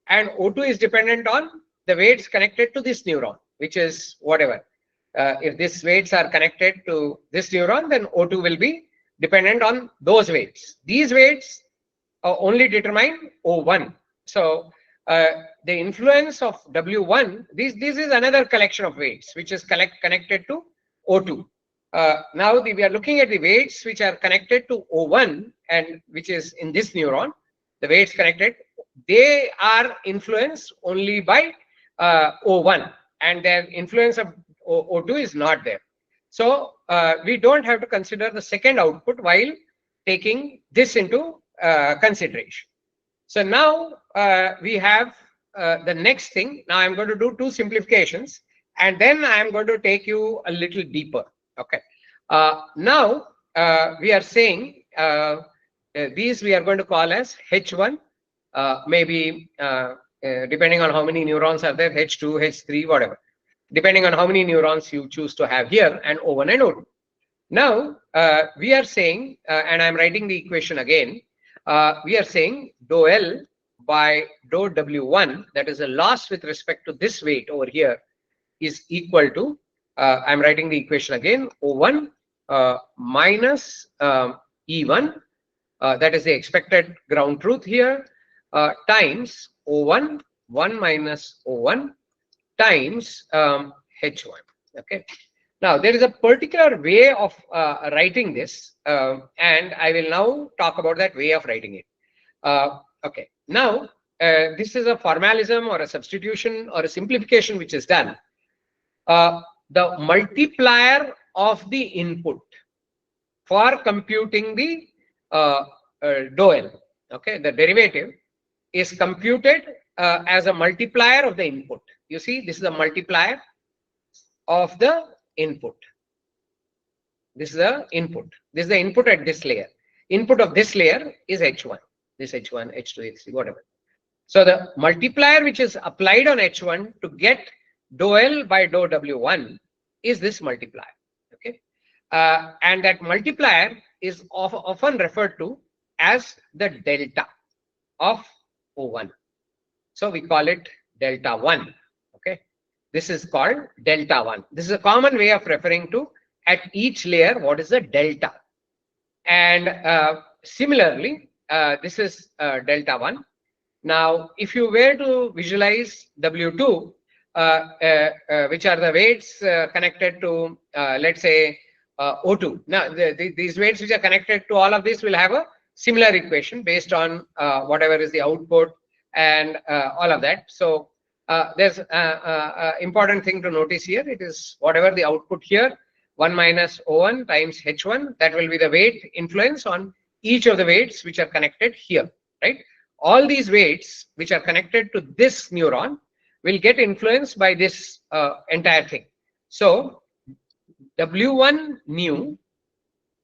and O2 is dependent on the weights connected to this neuron, which is whatever. If these weights are connected to this neuron, then O2 will be dependent on those weights. These weights only determine O1. So the influence of W1, this is another collection of weights which is connected to O2. Now we are looking at the weights which are connected to O1 and which is in this neuron. The weights connected, they are influenced only by O1, and their influence of O2 is not there. So we don't have to consider the second output while taking this into consideration. So now we have the next thing. Now I'm going to do two simplifications, and then I'm going to take you a little deeper. Okay. Now we are saying these we are going to call as H1, maybe depending on how many neurons are there, H2, H3, whatever, depending on how many neurons you choose to have here, and O1 and O2. Now we are saying, and I'm writing the equation again, we are saying dou L by dou W1, that is a loss with respect to this weight over here, is equal to, I'm writing the equation again, O1 minus E1, that is the expected ground truth here, times O1, 1 minus O1 times H1. Okay. Now, there is a particular way of writing this, and I will now talk about that way of writing it. Okay. Now, this is a formalism or a substitution or a simplification which is done. The multiplier of the input for computing the dou L, okay, the derivative is computed as a multiplier of the input. You see, this is a multiplier of the input. This is the input. This is the input at this layer. Input of this layer is H1. This H1, H2, H3, whatever. So the multiplier which is applied on H1 to get dou L by dou W1 is this multiplier. Okay. And that multiplier is often referred to as the delta of O1. So we call it delta 1. Okay. This is called delta 1. This is a common way of referring to at each layer what is the delta. And similarly, this is delta 1. Now, if you were to visualize W2, which are the weights connected to, let's say, O2. Now, these weights which are connected to all of this will have a similar equation based on whatever is the output and all of that. So there's an important thing to notice here. It is whatever the output here, 1 minus O1 times H1, that will be the weight influence on each of the weights which are connected here, right? All these weights which are connected to this neuron will get influenced by this entire thing. So W1 new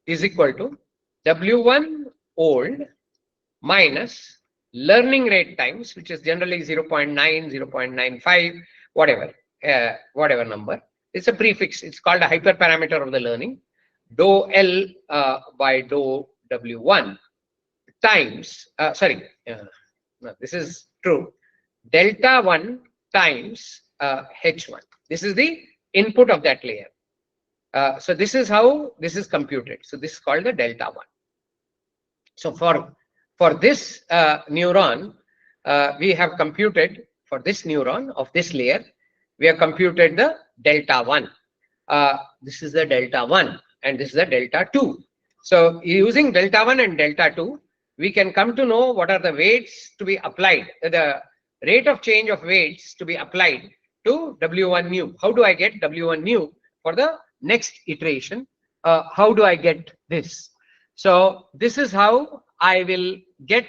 is equal to W1 old minus learning rate times, which is generally 0.9, 0.95, whatever number. It's a prefix. It's called a hyperparameter of the learning. Dou L by dou W1 times, no, this is true, delta 1 times H1. This is the input of that layer. So this is how this is computed. So this is called the delta 1. So for this neuron, we have computed, for this neuron of this layer, we have computed the delta 1. This is the delta 1 and this is the delta 2. So using delta 1 and delta 2, we can come to know what are the weights to be applied, the rate of change of weights to be applied to W1 new. How do I get W1 new for the next iteration? How do I get this? So this is how I will get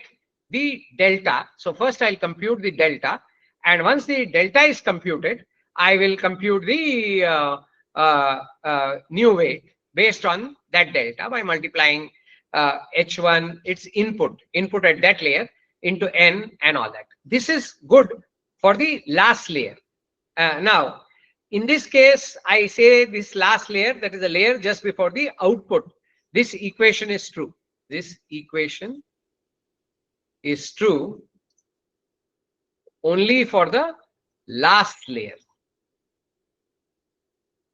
the delta. So first I'll compute the delta, and once the delta is computed, I will compute the new weight based on that delta by multiplying H1, its input at that layer, into N and all that. This is good for the last layer. Now, in this case, I say this last layer, that is the layer just before the output. This equation is true. This equation is true only for the last layer.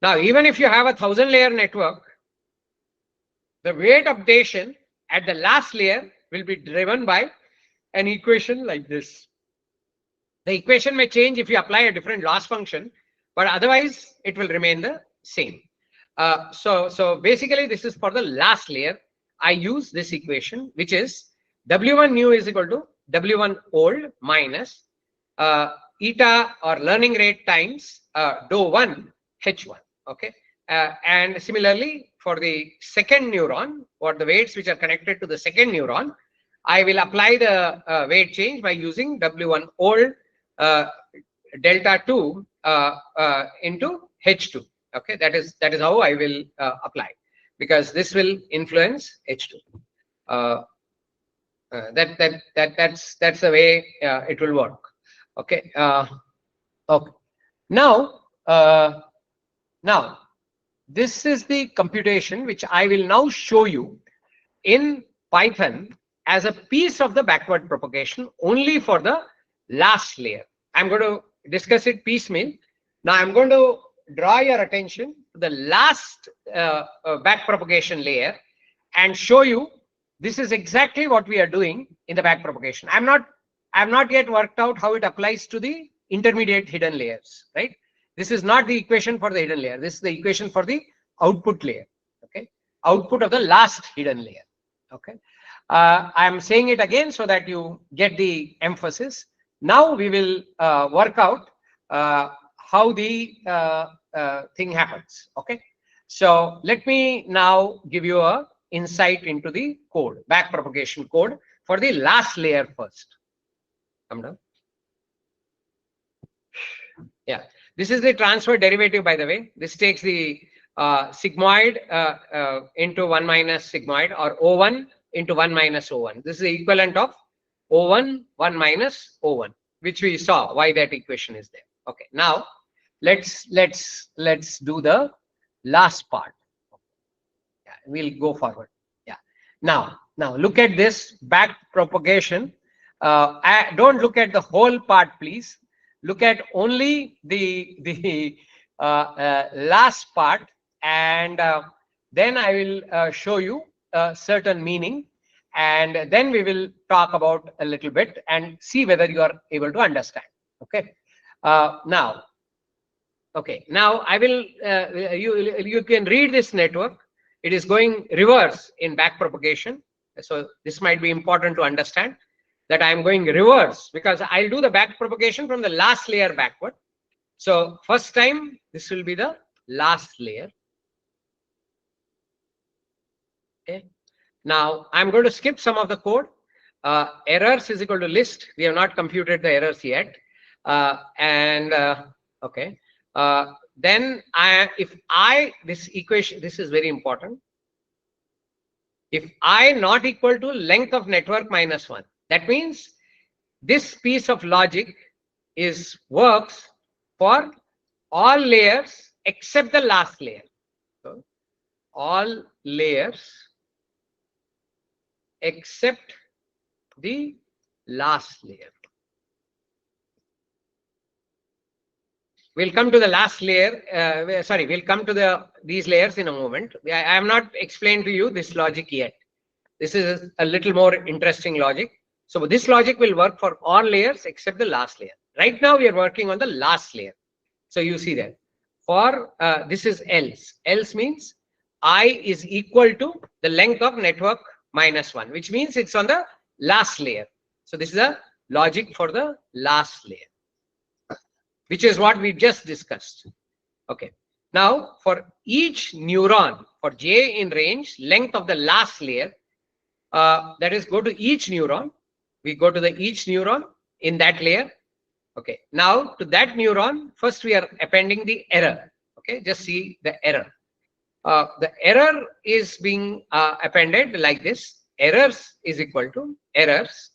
Now, even if you have a 1000-layer network, the weight updation at the last layer will be driven by an equation like this. The equation may change if you apply a different loss function, but otherwise it will remain the same. So basically this is for the last layer. I use this equation, which is W1 new is equal to W1 old minus eta or learning rate times dou1 H1. Okay. And similarly for the second neuron, or the weights which are connected to the second neuron, I will apply the weight change by using W1 old delta 2 into H2. Okay, that is how I will apply, because this will influence H2. That's the way it will work. Okay. Okay. Now this is the computation which I will now show you in Python as a piece of the backward propagation only for the last layer. I'm going to discuss it piecemeal. Now I'm going to draw your attention to the last back propagation layer and show you this is exactly what we are doing in the back propagation. I have not yet worked out how it applies to the intermediate hidden layers, right? This is not the equation for the hidden layer. This is the equation for the output layer. Okay, output of the last hidden layer. Okay, I am saying it again so that you get the emphasis. Now we will work out how the thing happens. Okay, so let me now give you a insight into the code, back propagation code for the last layer first. Come down. Yeah, this is the transfer derivative, by the way. This takes the sigmoid into 1 minus sigmoid, or O1 into 1 minus O1. This is the equivalent of O1 1 minus O1, which we saw why that equation is there. Okay, now let's do the last part. Yeah, we'll go forward. Yeah, now look at this back propagation. Don't look at the whole part, please. Look at only the last part, and then I will show you a certain meaning, and then we will talk about a little bit and see whether you are able to understand. Okay. Now I will you can read this network. It is going reverse in back propagation, so this might be important to understand that I am going reverse, because I'll do the back propagation from the last layer backward. So first time this will be the last layer. Okay. Now I'm going to skip some of the code. Errors is equal to list. We have not computed the errors yet. Okay. Then this equation, this is very important. If I not equal to length of network minus 1, that means this piece of logic works for all layers except the last layer. So all layers except the last layer. We'll come to the last layer. We'll come to these layers in a moment. I have not explained to you this logic yet. This is a little more interesting logic. So this logic will work for all layers except the last layer. Right now we are working on the last layer. So you see that for this is else. Else means I is equal to the length of network minus 1, which means it's on the last layer. So this is a logic for the last layer, which is what we just discussed. Okay. Now for each neuron, for j in range, length of the last layer, that is, go to each neuron. We go to the each neuron in that layer. Okay. Now to that neuron, first we are appending the error. Okay. Just see the error. The error is being appended like this. Errors is equal to errors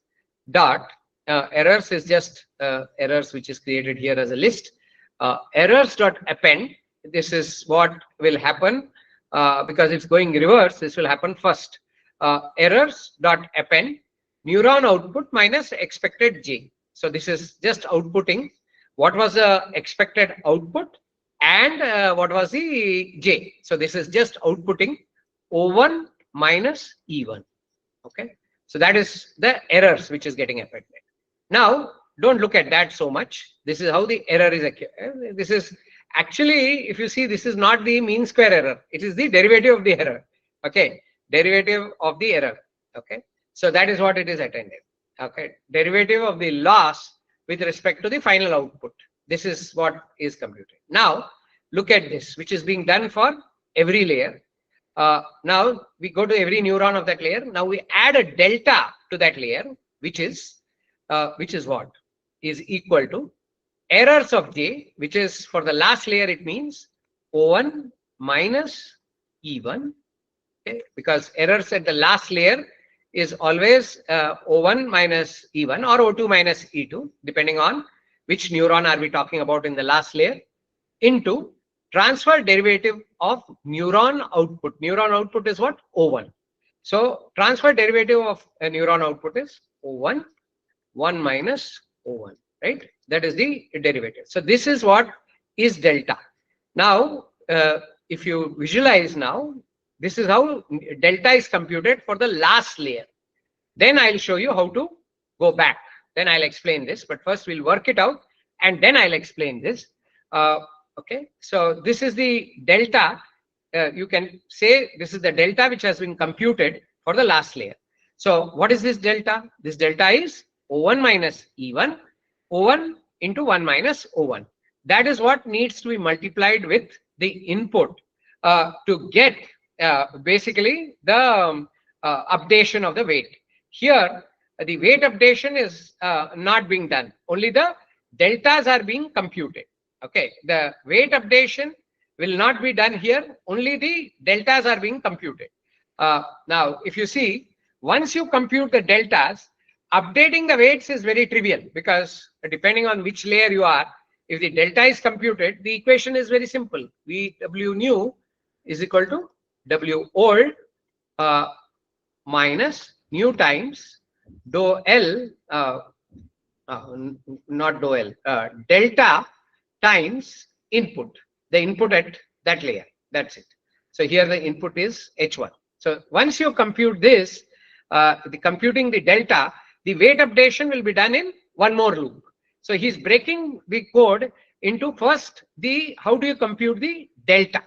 dot errors is just errors which is created here as a list. Errors dot append. This is what will happen because it's going reverse. This will happen first. Errors dot append neuron output minus expected j. So this is just outputting what was the expected output and what was the j. So this is just outputting O1 minus E1. Okay. So that is the errors which is getting appended. Now don't look at that so much. This is how the error is occurring. This is actually, if you see, this is not the mean square error. It is the derivative of the error. Okay, derivative of the error. Okay, so that is what it is attended. Okay, derivative of the loss with respect to the final output. This is what is computed. Now look at this, which is being done for every layer. Now we go to every neuron of that layer. Now we add a delta to that layer, which is what is equal to errors of j, which is for the last layer. It means O1 minus E1. Okay, because errors at the last layer is always O1 minus E1 or O2 minus E2, depending on which neuron are we talking about in the last layer, into transfer derivative of neuron output. Neuron output is what? O1. So transfer derivative of a neuron output is O1, 1 minus O1, right? That is the derivative. So this is what is delta. Now, if you visualize now, this is how delta is computed for the last layer. Then I'll show you how to go back. Then I'll explain this, but first we'll work it out and then I'll explain this. Okay, so this is the delta. You can say this is the delta which has been computed for the last layer. So what is this delta? This delta is O1 minus E1, O1 into 1 minus O1. That is what needs to be multiplied with the input to get basically the updation of the weight. Here, the weight updation is not being done. Only the deltas are being computed. Okay, the weight updation will not be done here. Only the deltas are being computed. Now, if you see, once you compute the deltas, updating the weights is very trivial, because depending on which layer you are, if the delta is computed, the equation is very simple. W new is equal to W old minus new times dou L, not dou L, delta times input, the input at that layer. That's it. So here the input is H1. So once you compute this, computing the delta, the weight updation will be done in one more loop. So he's breaking the code into first the, how do you compute the delta?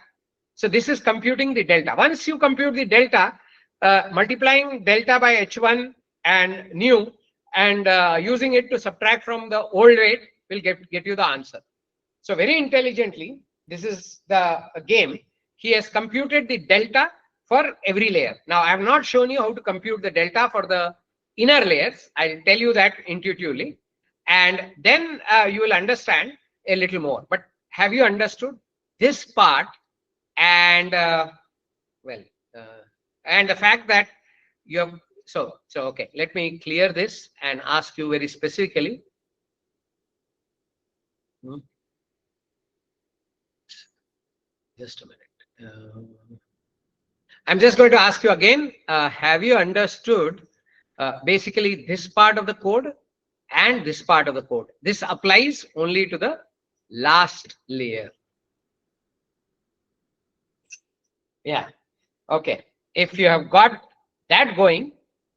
So this is computing the delta. Once you compute the delta, multiplying delta by H1 and new and using it to subtract from the old weight will get you the answer. So very intelligently, this is the game. He has computed the delta for every layer. Now I have not shown you how to compute the delta for the inner layers. I'll tell you that intuitively, and then you will understand a little more. But have you understood this part? And and the fact that you have, so okay, let me clear this and ask you very specifically. Just a minute. I'm just going to ask you again, have you understood basically this part of the code and this part of the code? This applies only to the last layer. Yeah. Okay. If you have got that going,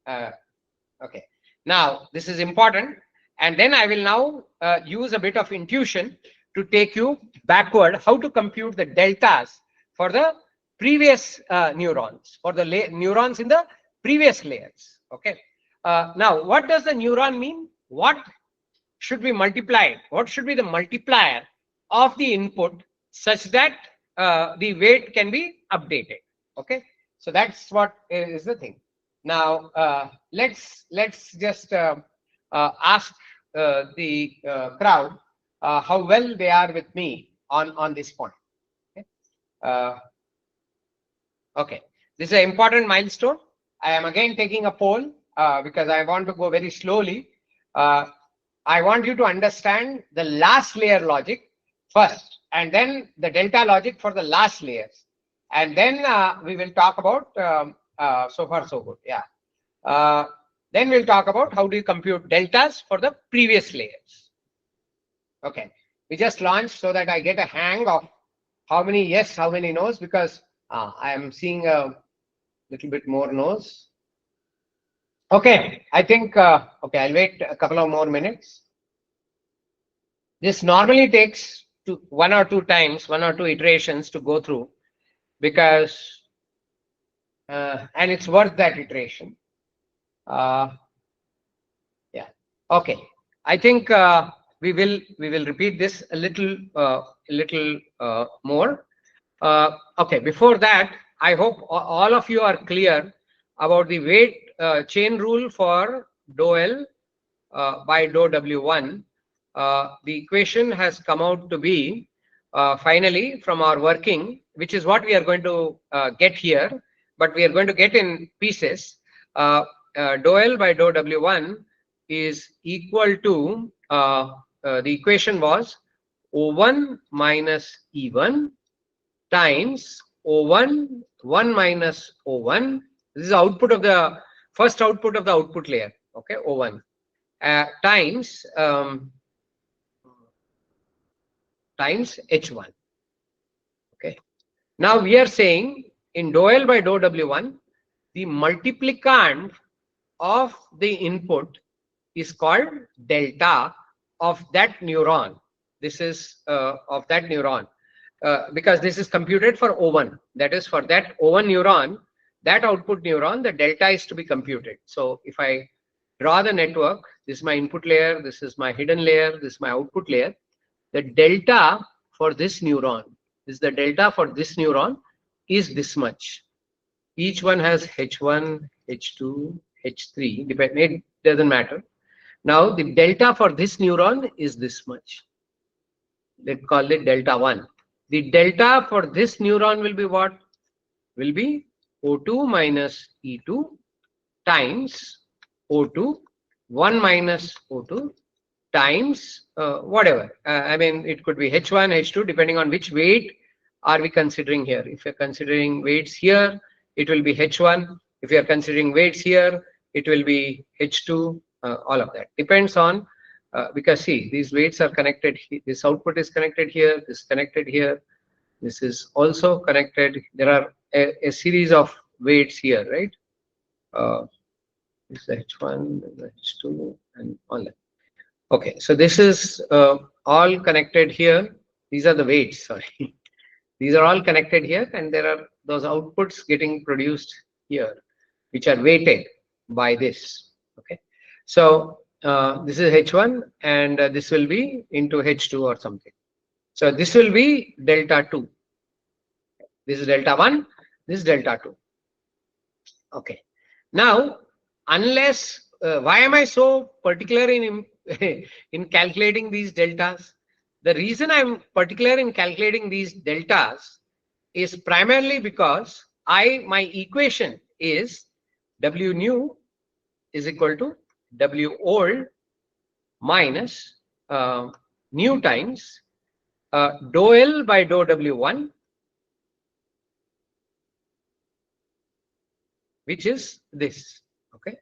okay. Now this is important, and then I will now use a bit of intuition to take you backward, how to compute the deltas for the previous neurons, for the neurons in the previous layers. Okay. Now, what does the neuron mean? What should be multiplied? What should be the multiplier of the input such that the weight can be updated? Okay. So that's what is the thing. Now let's just ask the crowd how well they are with me on this point. Okay. Okay, this is an important milestone. I am again taking a poll because I want to go very slowly. I want you to understand the last layer logic first, and then the delta logic for the last layers, and then we will talk about so far so good. Yeah. Then we'll talk about how do you compute deltas for the previous layers. Okay, we just launched so that I get a hang of how many yes, how many no's, because I am seeing a little bit more no's. Okay, I think okay, I'll wait a couple of more minutes. This normally takes one or two iterations to go through, because and it's worth that iteration. Yeah. Okay. I think we will repeat this a little more. Okay. Before that, I hope all of you are clear about the weight chain rule for dou L by dou W1. The equation has come out to be finally from our working, which is what we are going to get here, but we are going to get in pieces. Dou L by dou W1 is equal to, the equation was O1 minus E1 times O1, 1 minus O1. This is output of the first output of the output layer, okay, O1, times H1. Okay. Now we are saying in dou L by dou W1, the multiplicand of the input is called delta of that neuron. This is of that neuron, because this is computed for O1. That is, for that O1 neuron, that output neuron, the delta is to be computed. So if I draw the network, this is my input layer, this is my hidden layer, this is my output layer. The delta for this neuron is this much. Each one has H1, H2, H3, it doesn't matter. Now the delta for this neuron is this much. Let's call it delta 1. The delta for this neuron will be what? Will be O2 minus E2 times O2, 1 minus O2 times whatever. I mean, it could be H1, H2, depending on which weight are we considering here. If you're considering weights here, it will be H1. If you're considering weights here, it will be H2. All of that depends on, because see, these weights are connected. This output is connected here. This is connected here. This is also connected. There are a series of weights here, right? This is H1, H2, and all that. Okay, so this is all connected here. These are the weights, sorry. These are all connected here, and there are those outputs getting produced here, which are weighted by this. Okay, so this is H1, and this will be into H2 or something. So this will be delta 2. This is delta 1, this is delta 2. Okay, now unless why am I so particular in in calculating these deltas? The reason I'm particular in calculating these deltas is primarily because my equation is W new is equal to W old minus new times dou L by dou W1, which is this. Okay.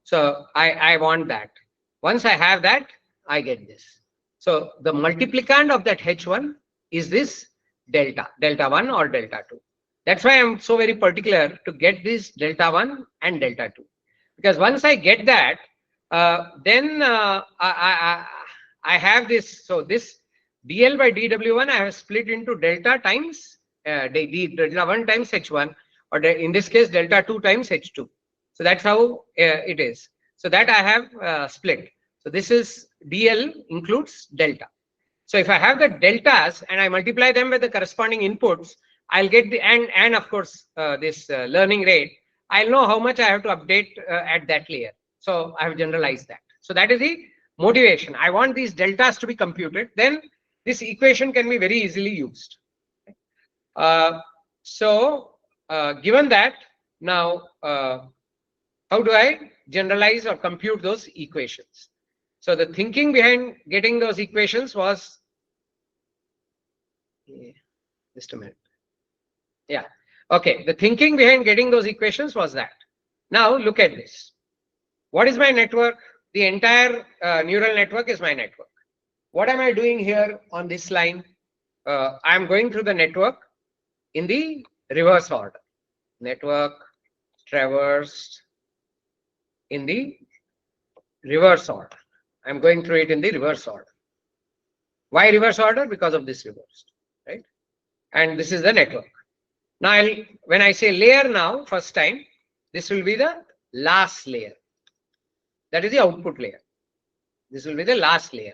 So I want that. Once I have that, I get this. So the multiplicand of that H1 is this delta 1 or delta 2. That's why I'm so very particular to get this delta 1 and delta 2. Because once I get that, then I have this. So this dl by dw1 I have split into delta times delta 1 times H1, or in this case delta 2 times H2. So that's how it is. So that I have split. So this is DL includes delta. So if I have the deltas and I multiply them with the corresponding inputs, I'll get the, and of course this learning rate, I'll know how much I have to update at that layer. So I have generalized that. So that is the motivation. I want these deltas to be computed. Then this equation can be very easily used. Given that, now how do I generalize or compute those equations? So the thinking behind getting those equations was, just a minute. Yeah. Okay. The thinking behind getting those equations was that. Now look at this. What is my network? The entire neural network is my network. What am I doing here on this line? I am going through the network in the reverse order. Network traversed in the reverse order. I'm going through it in the reverse order. Why reverse order? Because of this reversed, right? And this is the network. Now, when I say layer now, first time, this will be the last layer. That is the output layer. This will be the last layer,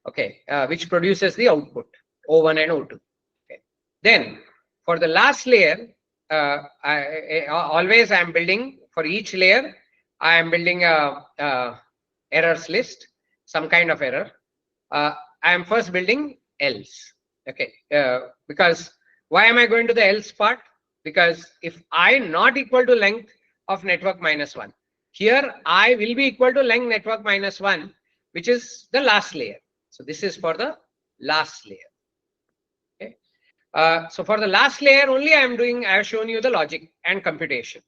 okay, which produces the output, O1 and O2. Okay. Then, for the last layer, always I am building, for each layer, I am building a errors list, some kind of error. I am first building else, okay, because why am I going to the else part? Because if I not equal to length of network minus 1, here I will be equal to length network minus 1, which is the last layer. So this is for the last layer. Okay. So for the last layer only I have shown you the logic and computation.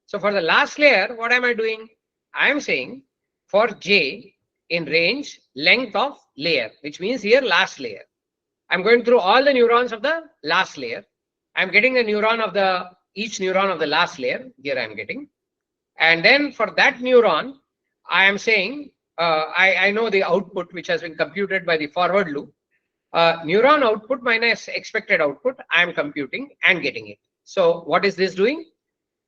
So for the last layer, what am I doing? I am saying for J in range length of layer, which means here last layer. I'm going through all the neurons of the last layer. I'm getting the neuron of each neuron of the last layer. Here I'm getting. And then for that neuron, I am saying, I know the output which has been computed by the forward loop. Neuron output minus expected output, I am computing and getting it. So what is this doing?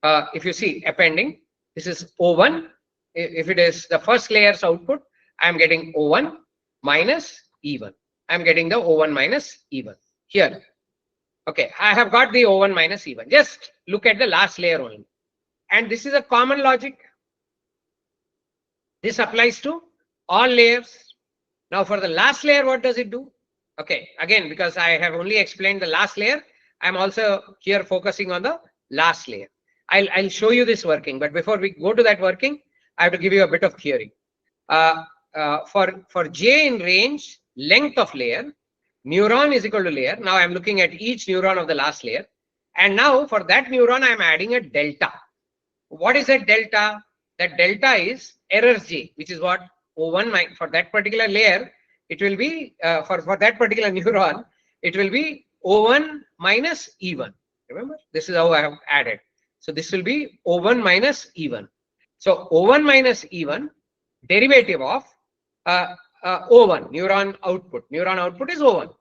If you see appending, this is O1. If it is the first layer's output, I am getting O1 minus E1. I am getting the O1 minus E1 here. Okay, I have got the O1 minus E1. Just look at the last layer only. And this is a common logic. This applies to all layers. Now for the last layer, what does it do? Okay, again, because I have only explained the last layer, I'm also here focusing on the last layer. I'll show you this working, but before we go to that working, I have to give you a bit of theory. For J in range, length of layer, neuron is equal to layer. Now I'm looking at each neuron of the last layer. And now for that neuron, I'm adding a delta. What is that delta? That delta is errors J, which is what O1 for that particular layer, it will be, for that particular neuron, it will be O1 minus E1. Remember, this is how I have added. So this will be O1 minus E1. So O1 minus E1, derivative of O1, neuron output. Neuron output is O1.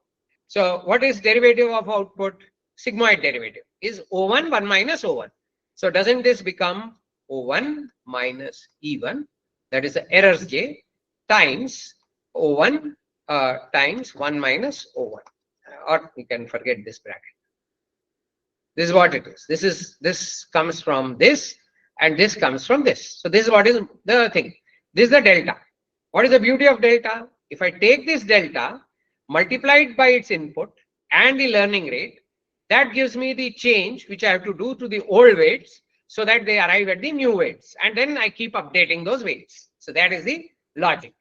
So what is derivative of output? Sigmoid derivative is O1, 1 minus O1. So doesn't this become O1 minus E1, that is the errors J, times O1 times 1 minus O1. Or you can forget this bracket. This is what it is. This comes from this and this comes from this. So this is what is the thing. This is the delta. What is the beauty of delta? If I take this delta, multiplied by its input and the learning rate, that gives me the change which I have to do to the old weights so that they arrive at the new weights. And then I keep updating those weights. So that is the logic.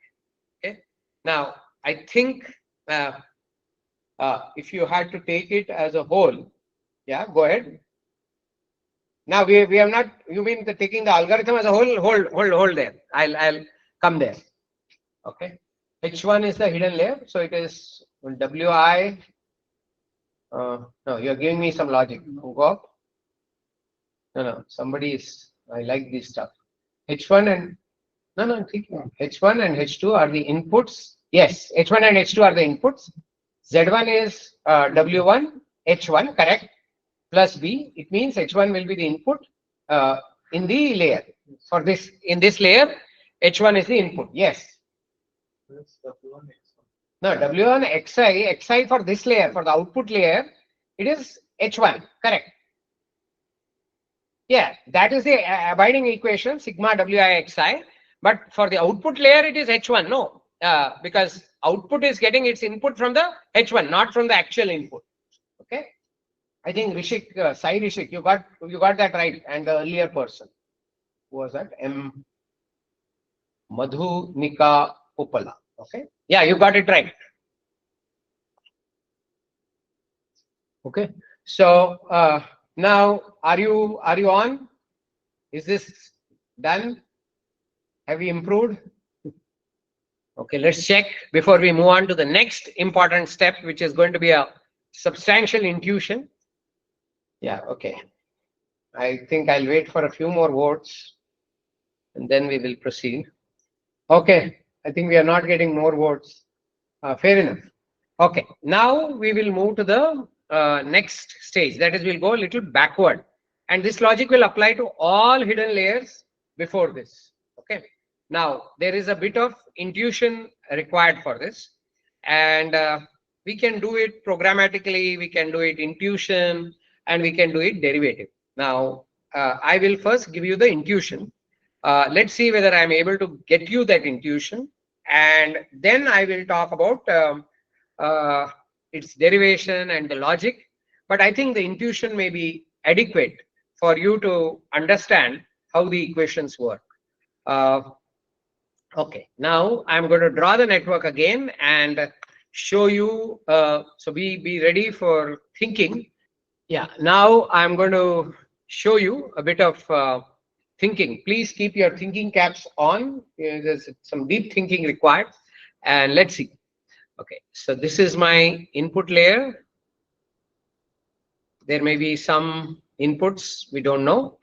Okay. Now, I think if you had to take it as a whole, yeah, go ahead. Now we have not, you mean taking the algorithm as a whole, hold there. I'll come there. Okay. H1 is the hidden layer. So it is WI. No, you're giving me some logic. Go up. No, somebody is, I like this stuff. H1 and, no, H1 and H2 are the inputs. Yes, H1 and H2 are the inputs. Z1 is W1, H1, correct, plus B. It means H1 will be the input in the layer. For this, in this layer, H1 is the input. Yes. No, W1 Xi for this layer, for the output layer, it is H1, correct. Yeah, that is the abiding equation, sigma Wi Xi. But for the output layer, it is H1. No, because output is getting its input from the H1, not from the actual input. Okay. I think Rishik, Sai Rishik, you got that right. And the earlier person, who was that? M. Madhu Nika Uppala. Okay. Yeah, you got it right. Okay. So now, are you on? Is this done? Have we improved? Okay, let's check before we move on to the next important step, which is going to be a substantial intuition. Yeah, okay. I think I'll wait for a few more votes and then we will proceed. Okay, I think we are not getting more votes. Fair enough. Okay, now we will move to the next stage. That is, we'll go a little backward. And this logic will apply to all hidden layers before this. Okay. Now, there is a bit of intuition required for this. And we can do it programmatically, we can do it intuition, and we can do it derivative. Now, I will first give you the intuition. Let's see whether I'm able to get you that intuition. And then I will talk about its derivation and the logic. But I think the intuition may be adequate for you to understand how the equations work. Okay, now I'm going to draw the network again and show you. So be ready for thinking. Yeah, now I'm going to show you a bit of thinking. Please keep your thinking caps on. There's some deep thinking required. And let's see. Okay, so this is my input layer. There may be some inputs we don't know.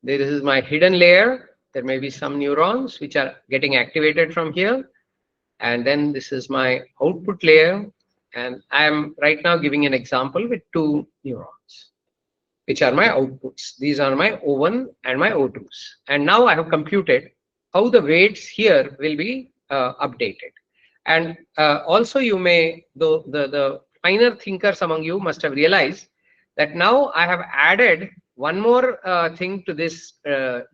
This is my hidden layer. There may be some neurons which are getting activated from here. And then this is my output layer. And I am right now giving an example with 2 neurons, which are my outputs. These are my O1 and my O2s. And now I have computed how the weights here will be updated. And also you may, the finer thinkers among you must have realized that now I have added one more thing to this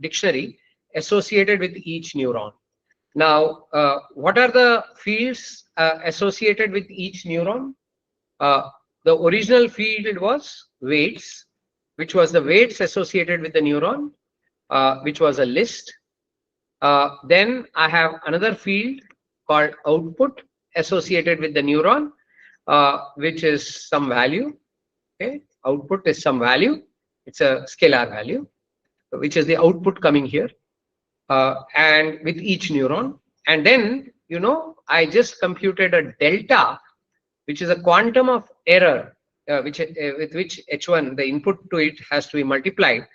dictionary associated with each neuron. Now, what are the fields associated with each neuron? The original field was weights, which was the weights associated with the neuron, which was a list. Then I have another field called output associated with the neuron, which is some value. Okay, output is some value. It's a scalar value, which is the output coming here, and with each neuron. And then, you know, I just computed a delta, which is a quantum of error, with which H1, the input to it, has to be multiplied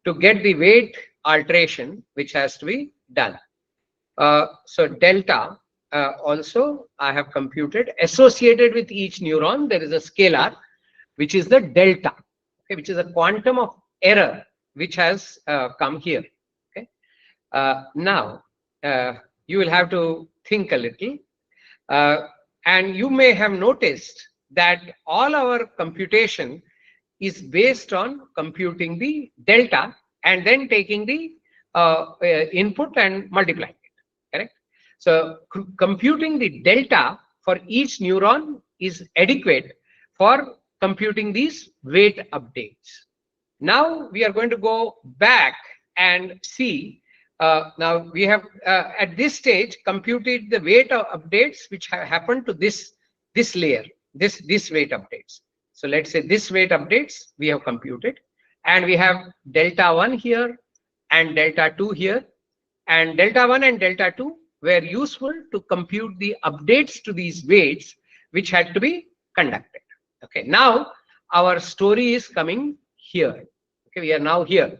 to get the weight alteration, which has to be done. So delta also I have computed. Associated with each neuron, there is a scalar, which is the delta, okay, which is a quantum of error which has come here. Okay. Now you will have to think a little, and you may have noticed that all our computation is based on computing the delta and then taking the input and multiplying it. Correct. So computing the delta for each neuron is adequate for computing these weight updates. Now we are going to go back and see. Now we have at this stage computed the weight updates which have happened to this layer, this weight updates. So let's say this weight updates we have computed, and we have delta 1 here and delta 2 here, and delta 1 and delta 2 were useful to compute the updates to these weights which had to be conducted. Okay, now our story is coming here. Okay, we are now here.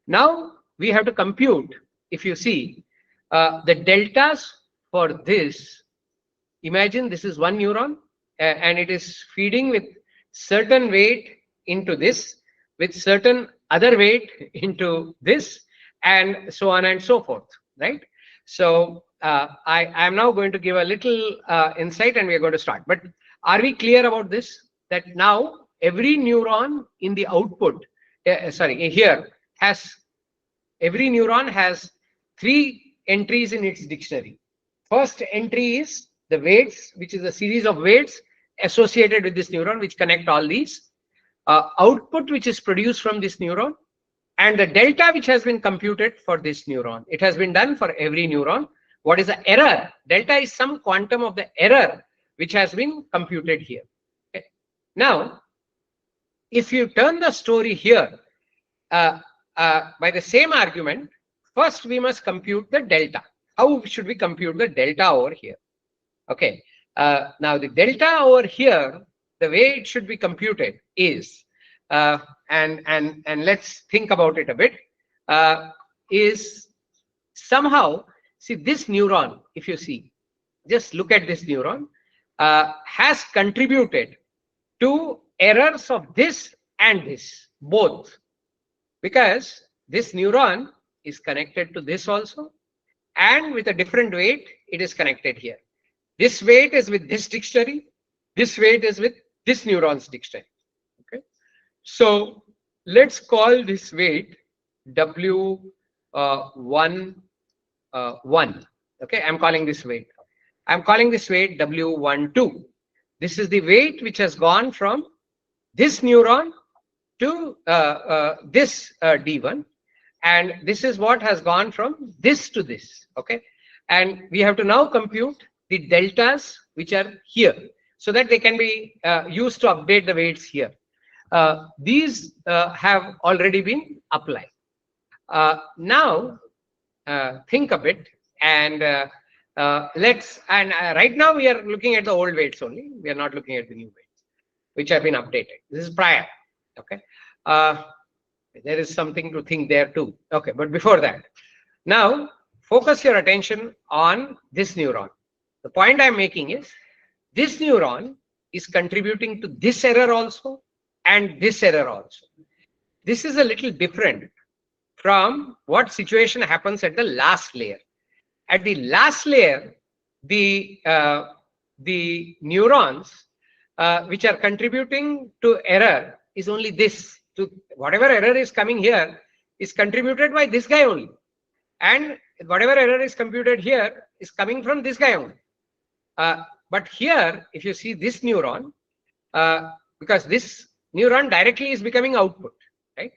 Now we have to compute, if you see, the deltas for this. Imagine this is one neuron and it is feeding with certain weight into this, with certain other weight into this, and so on and so forth, right? So I am now going to give a little insight and we are going to start. But are we clear about this? That now every neuron in the output, here every neuron has 3 entries in its dictionary. First entry is the weights, which is a series of weights associated with this neuron, which connect all these. Output, which is produced from this neuron, and the delta, which has been computed for this neuron. It has been done for every neuron. What is the error? Delta is some quantum of the error which has been computed here. Okay. Now, if you turn the story here, by the same argument, first we must compute the delta. How should we compute the delta over here? Okay. Now the delta over here, the way it should be computed is, and let's think about it a bit, is somehow see this neuron, if you see, just look at this neuron, has contributed to errors of this and this, both. Because this neuron is connected to this also, and with a different weight, it is connected here. This weight is with this dictionary, this weight is with this neuron's dictionary. Okay. So let's call this weight W11. Okay, I'm calling this weight. I'm calling this weight W12. This is the weight which has gone from this neuron to this D1, and this is what has gone from this to this. Okay, and we have to now compute the deltas which are here, so that they can be used to update the weights here. These have already been applied. Now think a bit, and right now we are looking at the old weights only. We are not looking at the new weights which have been updated. This is prior. Okay, there is something to think there too. Okay, but before that, now focus your attention on this neuron. The point I'm making is this neuron is contributing to this error also and this error also. This is a little different from what situation happens at the last layer. At the last layer, the neurons which are contributing to error is only this. To whatever error is coming here is contributed by this guy only, and whatever error is computed here is coming from this guy only. But here, if you see this neuron, because this neuron directly is becoming output, right?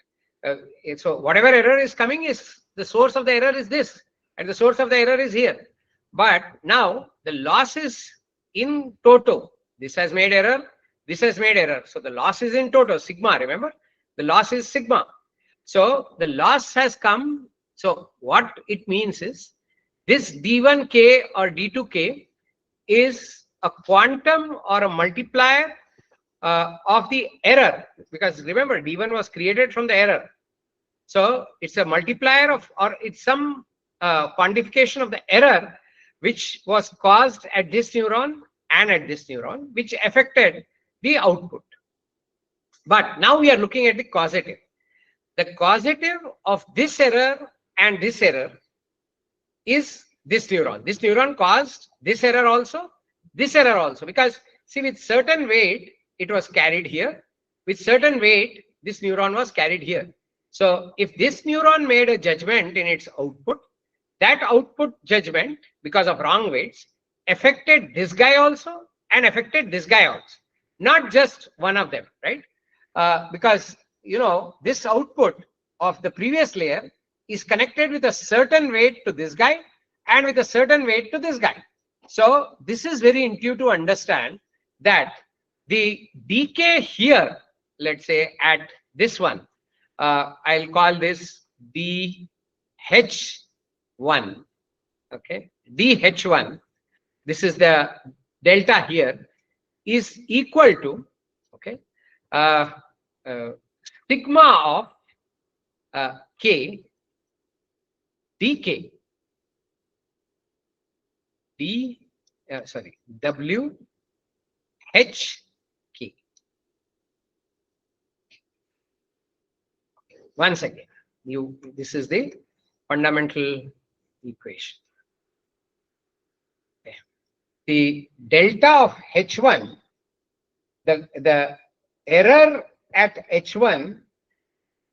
So whatever error is coming is the source of the error is this, and the source of the error is here. But now the loss is in toto. This has made error, this has made error. So the loss is in toto, sigma, remember? The loss is sigma. So the loss has come. So what it means is this D1K or D2K is a quantum or a multiplier of the error, because remember D1 was created from the error. So it's a multiplier of, or it's some quantification of the error which was caused at this neuron and at this neuron, which affected the output. But now we are looking at the causative. The causative of this error and this error is this neuron. This neuron caused this error also, because see, with certain weight it was carried here, with certain weight this neuron was carried here. So if this neuron made a judgment in its output, that output judgment, because of wrong weights, affected this guy also and affected this guy also, not just one of them, right? Because you know this output of the previous layer is connected with a certain weight to this guy and with a certain weight to this guy. So this is very intuitive to understand that the decay here, let's say at this one, I'll call this DH1, okay, DH1, this is the delta here, is equal to, okay, sigma of K dk W H K. Once again, this is the fundamental equation. Okay. The delta of H1, the error at H1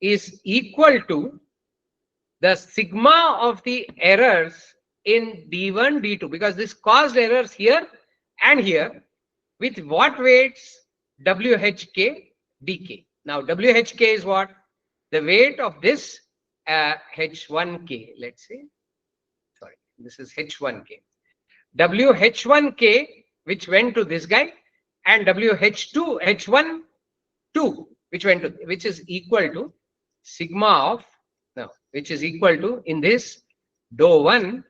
is equal to the sigma of the errors in D1, D2, because this caused errors here and here with what weights? WHK dk. Now WHK is what? The weight of this H1K, let's say. Sorry, this is H1K. WH1K, which went to this guy, and WH2, H12, which is equal to sigma of, now, which is equal to, in this, dou1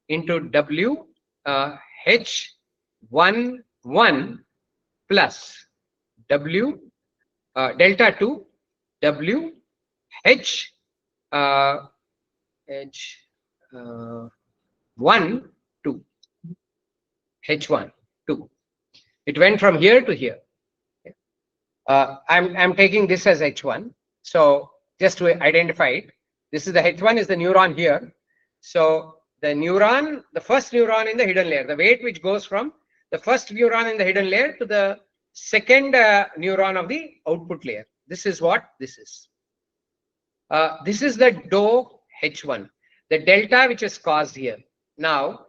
into W H11 plus W delta 2 W H 1, 2, H1, 2. It went from here to here. I'm taking this as H1. So just to identify it, this is the H1 is the neuron here. So the neuron, the first neuron in the hidden layer, the weight which goes from the first neuron in the hidden layer to the second neuron of the output layer. This is what this is. This is the dou H1, the delta which is caused here. Now,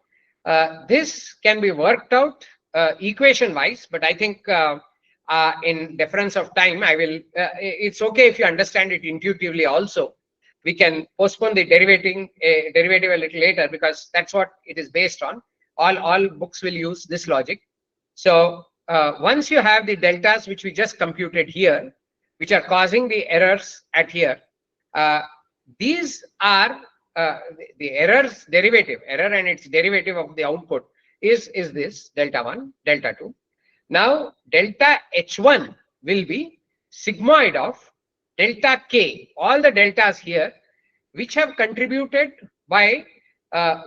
this can be worked out equation wise, but I think in deference of time, I will, it's okay if you understand it intuitively also. We can postpone the derivative a little later because that's what it is based on. All books will use this logic. So once you have the deltas which we just computed here, which are causing the errors at here, these are the errors derivative, error and its derivative of the output is this delta 1, delta 2. Now delta H1 will be sigmoid of delta K, all the deltas here, which have contributed by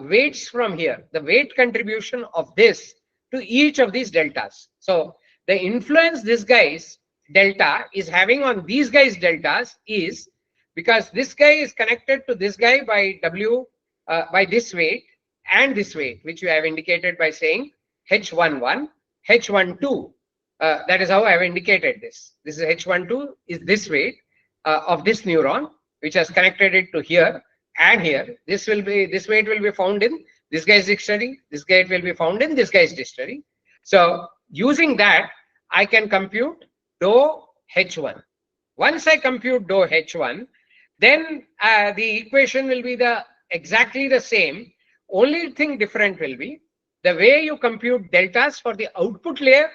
weights from here, the weight contribution of this to each of these deltas. So the influence this guy's delta is having on these guys' deltas is because this guy is connected to this guy by W, by this weight and this weight, which you have indicated by saying H11, H12. That is how I have indicated this. This is H12 is this weight of this neuron, which has connected it to here and here. This weight will be found in this guy's dictionary. This weight will be found in this guy's dictionary. So using that, I can compute dou H1. Once I compute dou H1, then the equation will be exactly the same. Only thing different will be the way you compute deltas for the output layer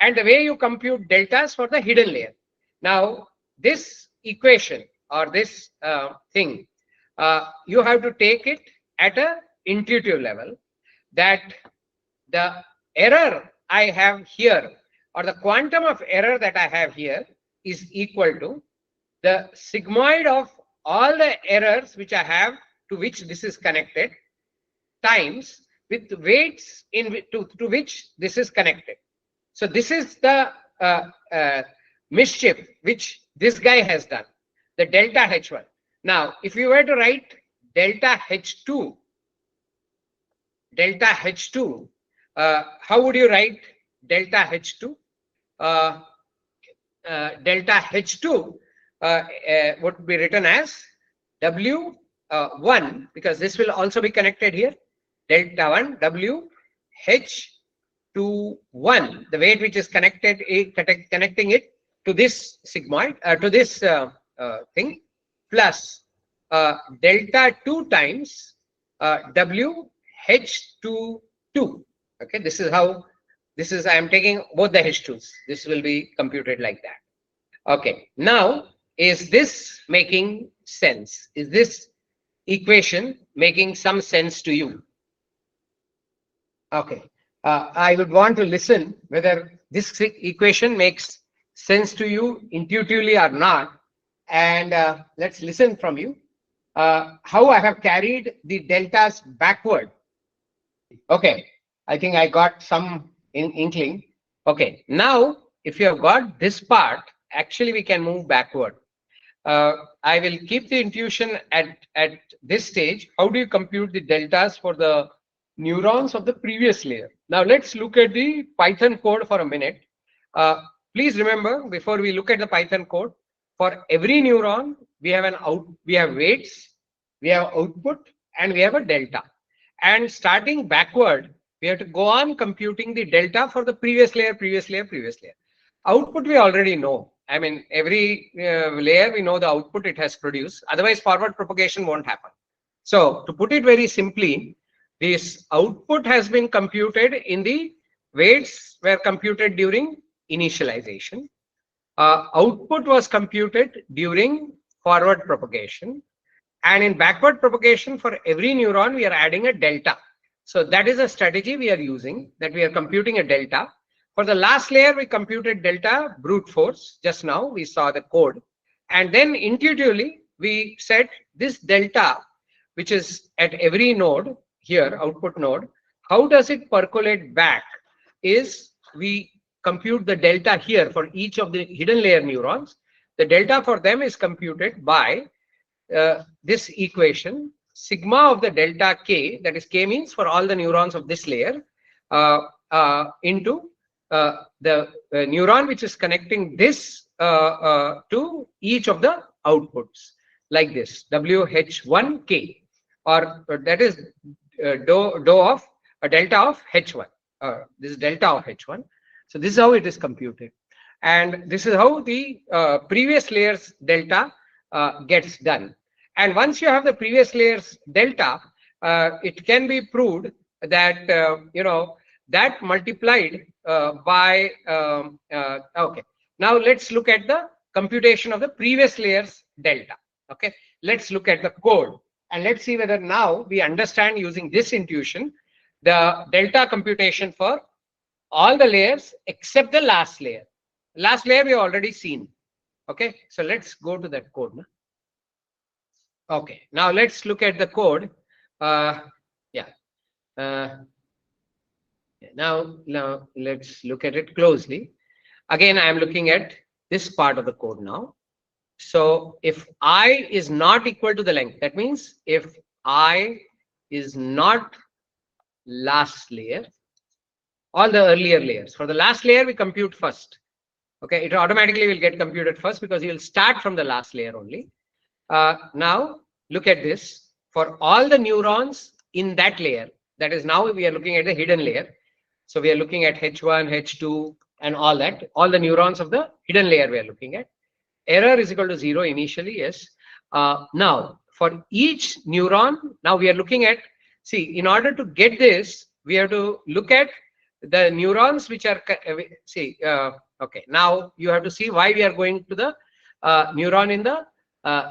and the way you compute deltas for the hidden layer. Now, this equation or this thing, you have to take it at a intuitive level that the error I have here or the quantum of error that I have here is equal to the sigmoid of all the errors which I have to which this is connected times with weights to which this is connected. So this is the mischief which this guy has done, the delta H1. Now, if you were to write delta H2, how would you write delta H2? Delta H2 would be written as W1 because this will also be connected here. Delta 1 W H21, the weight which is connecting it to this sigmoid, to this thing, plus delta 2 times W H22. Okay, this is how. This is, I am taking both the H2s. This will be computed like that. Okay, now is this making sense? Is this equation making some sense to you? Okay, I would want to listen whether this equation makes sense to you intuitively or not. And let's listen from you. How I have carried the deltas backward. Okay, I think I got some inkling. Okay, now if you have got this part, actually we can move backward. I will keep the intuition at this stage. How do you compute the deltas for the neurons of the previous layer? Now let's look at the Python code for a minute. Please remember, before we look at the Python code, for every neuron we have weights, we have output, and we have a delta. And starting backward, we have to go on computing the delta for the previous layer, previous layer, previous layer. Output we already know. I mean, every layer we know the output it has produced. Otherwise, forward propagation won't happen. So to put it very simply, this output has been computed in the weights were computed during initialization. Output was computed during forward propagation. And in backward propagation, for every neuron, we are adding a delta. So that is a strategy we are using, that we are computing a delta. For the last layer, we computed delta brute force. Just now, we saw the code. And then intuitively, we said this delta, which is at every node, here, output node, how does it percolate back is we compute the delta here for each of the hidden layer neurons. The delta for them is computed by this equation, sigma of the delta k, that is k means for all the neurons of this layer, into the neuron which is connecting this to each of the outputs, like this, WH1k, or that is dou of a delta of H1. This is delta of H1. So this is how it is computed. And this is how the previous layer's delta gets done. And once you have the previous layer's delta, it can be proved that, that multiplied by, okay. Now let's look at the computation of the previous layer's delta. Okay. Let's look at the code and let's see whether now we understand using this intuition the delta computation for all the layers except the last layer. Last layer we have already seen. Okay, so let's go to that code. Okay, now let's look at the code. Now let's look at it closely. Again, I am looking at this part of the code now. So if I is not equal to the length, that means if I is not last layer, all the earlier layers. For the last layer, we compute first. Okay, it automatically will get computed first because you will start from the last layer only. Now look at this. For all the neurons in that layer, that is, now we are looking at the hidden layer. So we are looking at H1, H2, and all that. All the neurons of the hidden layer we are looking at. Error is equal to 0 initially, yes. Now for each neuron, now we are looking at, see, in order to get this, we have to look at the neurons which are, okay, now you have to see why we are going to the neuron in the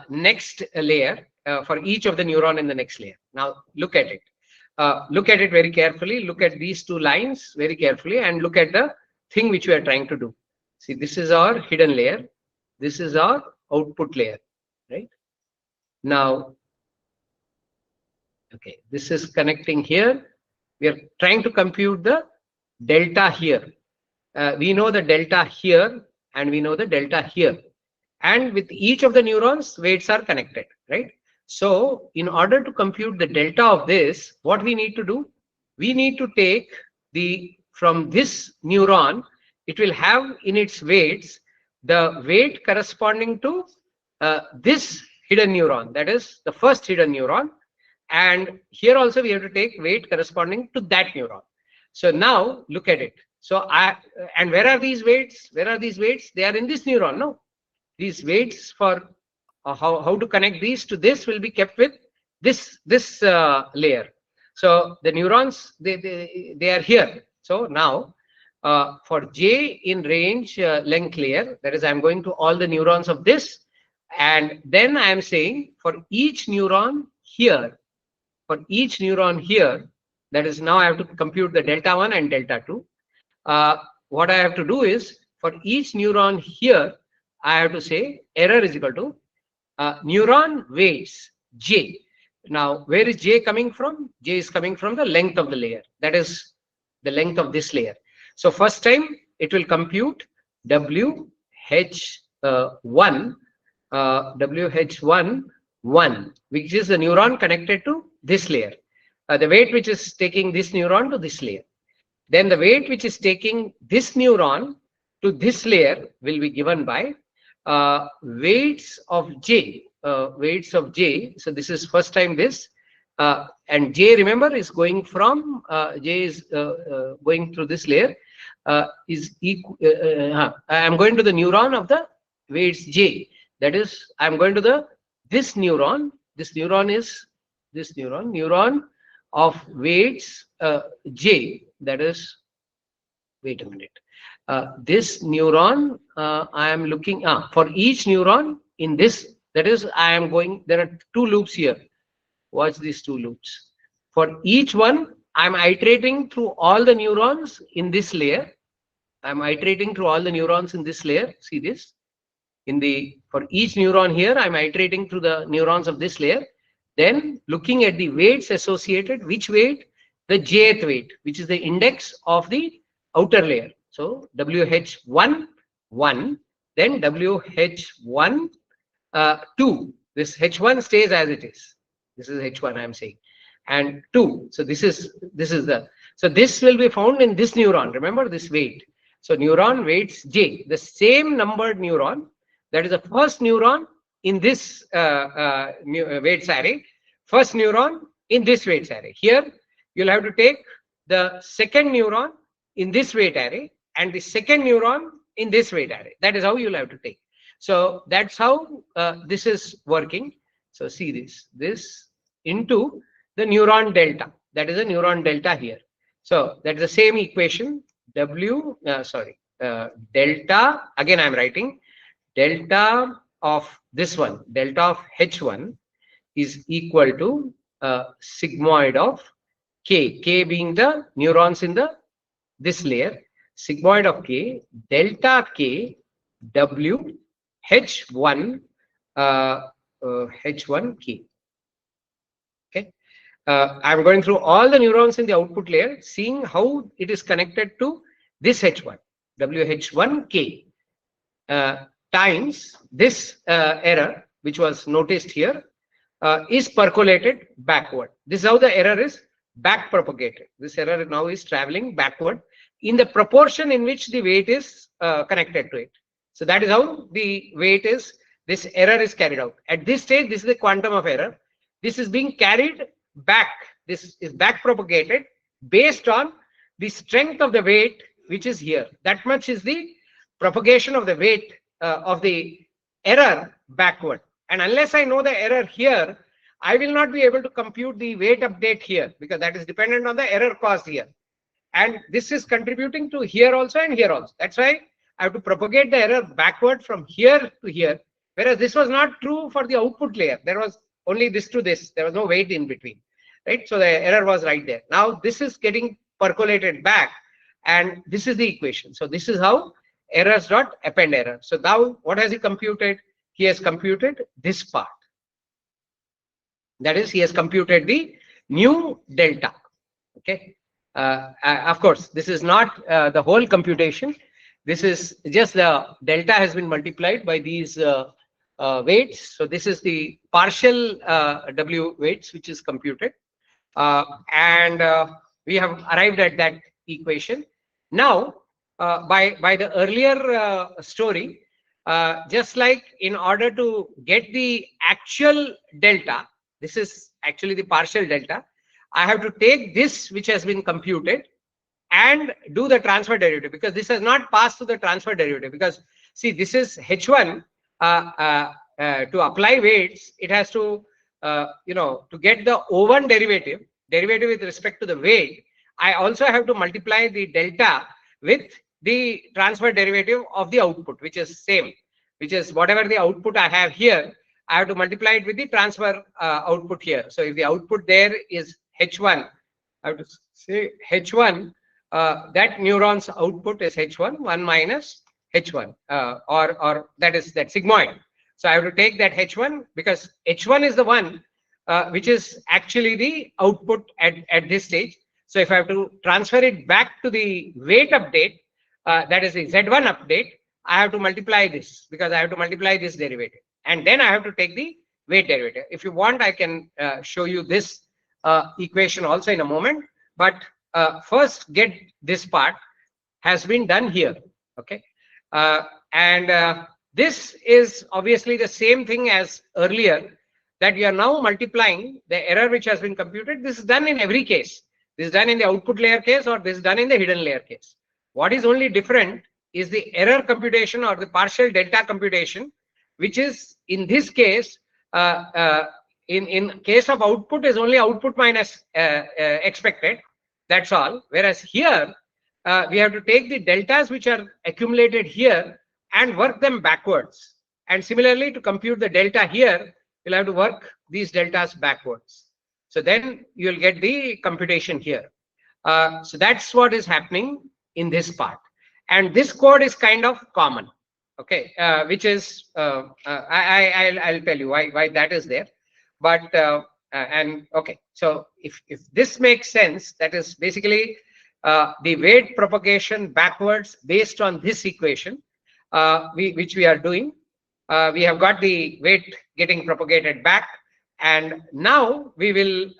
next layer, for each of the neuron in the next layer. Now look at it. Look at it very carefully. Look at these two lines very carefully and look at the thing which we are trying to do. See, this is our hidden layer. This is our output layer, right? Now, okay, this is connecting here. We are trying to compute the delta here. We know the delta here and we know the delta here. And with each of the neurons, weights are connected, right? So in order to compute the delta of this, what we need to do? We need to take from this neuron, it will have in its weights the weight corresponding to this hidden neuron, that is the first hidden neuron. And here also we have to take weight corresponding to that neuron. So now look at it. So and where are these weights? Where are these weights? They are in this neuron, no? These weights for how to connect these to this will be kept with this layer. So the neurons, they are here. So now for J in range length layer, that is, I'm going to all the neurons of this, and then I am saying for each neuron here, that is, now I have to compute the delta 1 and delta 2. What I have to do is for each neuron here, I have to say error is equal to neuron weights J. Now, where is J coming from? J is coming from the length of the layer. That is the length of this layer. So first time it will compute WH1, WH1, which is the neuron connected to this layer. The weight which is taking this neuron to this layer. Then the weight which is taking this neuron to this layer will be given by weights of J. So this is first time this, and J, remember, is going from J is going through this layer. Is equal. I am going to the neuron of the weights J. That is, I am going to this neuron. This neuron is this neuron of weights J. That is, wait a minute. This neuron, I am looking for each neuron in this. That is, I am going. There are two loops here. Watch these two loops. For each one, I am iterating through all the neurons in this layer. I am iterating through all the neurons in this layer. See this. For each neuron here, I am iterating through the neurons of this layer. Then looking at the weights associated, which weight? The jth weight, which is the index of the outer layer. So WH1, 1, then WH1, 2. This H1 stays as it is. This is H1 I am saying. And 2. So this is the, so this will be found in this neuron. Remember this weight. So neuron weights J, the same numbered neuron, that is the first neuron in this weights array, first neuron in this weights array. Here you'll have to take the second neuron in this weight array and the second neuron in this weight array. That is how you'll have to take. So that's how this is working. So see this into the neuron delta. That is a neuron delta here. So that is the same equation. Delta, again I'm writing, delta of this one, delta of H1 is equal to sigmoid of K being the neurons in this layer, sigmoid of K, delta K, W, H1, H1K. Okay. I'm going through all the neurons in the output layer, seeing how it is connected to this H1, WH1K, times this error, which was noticed here, is percolated backward. This is how the error is back propagated. This error now is traveling backward in the proportion in which the weight is connected to it. So that is how the weight is, this error is carried out. At this stage, this is the quantum of error. This is being carried back. This is back propagated based on the strength of the weight, which is here. That much is the propagation of the weight of the error backward. And unless I know the error here, I will not be able to compute the weight update here, because that is dependent on the error caused here. And this is contributing to here also and here also. That's why I have to propagate the error backward from here to here, whereas this was not true for the output layer. There was only this to this. There was no weight in between, right? So the error was right there. Now this is getting percolated back, and this is the equation. So this is how errors dot append error. So now what has he computed? He has computed this part. That is, he has computed the new delta. Okay. Of course, this is not the whole computation. This is just the delta has been multiplied by these weights. So this is the partial W weights which is computed, and we have arrived at that equation. Now, by the earlier story, just like in order to get the actual delta, this is actually the partial delta, I have to take this which has been computed and do the transfer derivative, because this has not passed through the transfer derivative. Because see, this is H1, to apply weights, it has to, to get the O1 derivative with respect to the weight, I also have to multiply the delta with the transfer derivative of the output, which is same, which is whatever the output I have here, I have to multiply it with the transfer output here. So if the output there is H1, I have to say H1, that neuron's output is H1, 1 minus H1, or that is that sigmoid. So I have to take that H1, because H1 is the one which is actually the output at this stage. So if I have to transfer it back to the weight update, that is the Z1 update, I have to multiply this, because I have to multiply this derivative. And then I have to take the weight derivative. If you want, I can show you this equation also in a moment. But first, get this part has been done here. Okay. This is obviously the same thing as earlier, that you are now multiplying the error which has been computed. This is done in every case. This is done in the output layer case, or this is done in the hidden layer case. What is only different is the error computation or the partial delta computation, which is in this case, in case of output, is only output minus expected. That's all. Whereas here, we have to take the deltas which are accumulated here and work them backwards. And similarly, to compute the delta here, you'll have to work these deltas backwards. So then you'll get the computation here. So that's what is happening in this part. And this code is kind of common. Okay, which is I'll tell you why that is there. But and okay, so if this makes sense, that is basically the weight propagation backwards based on this equation, which we are doing. We have got the weight getting propagated back, and now we will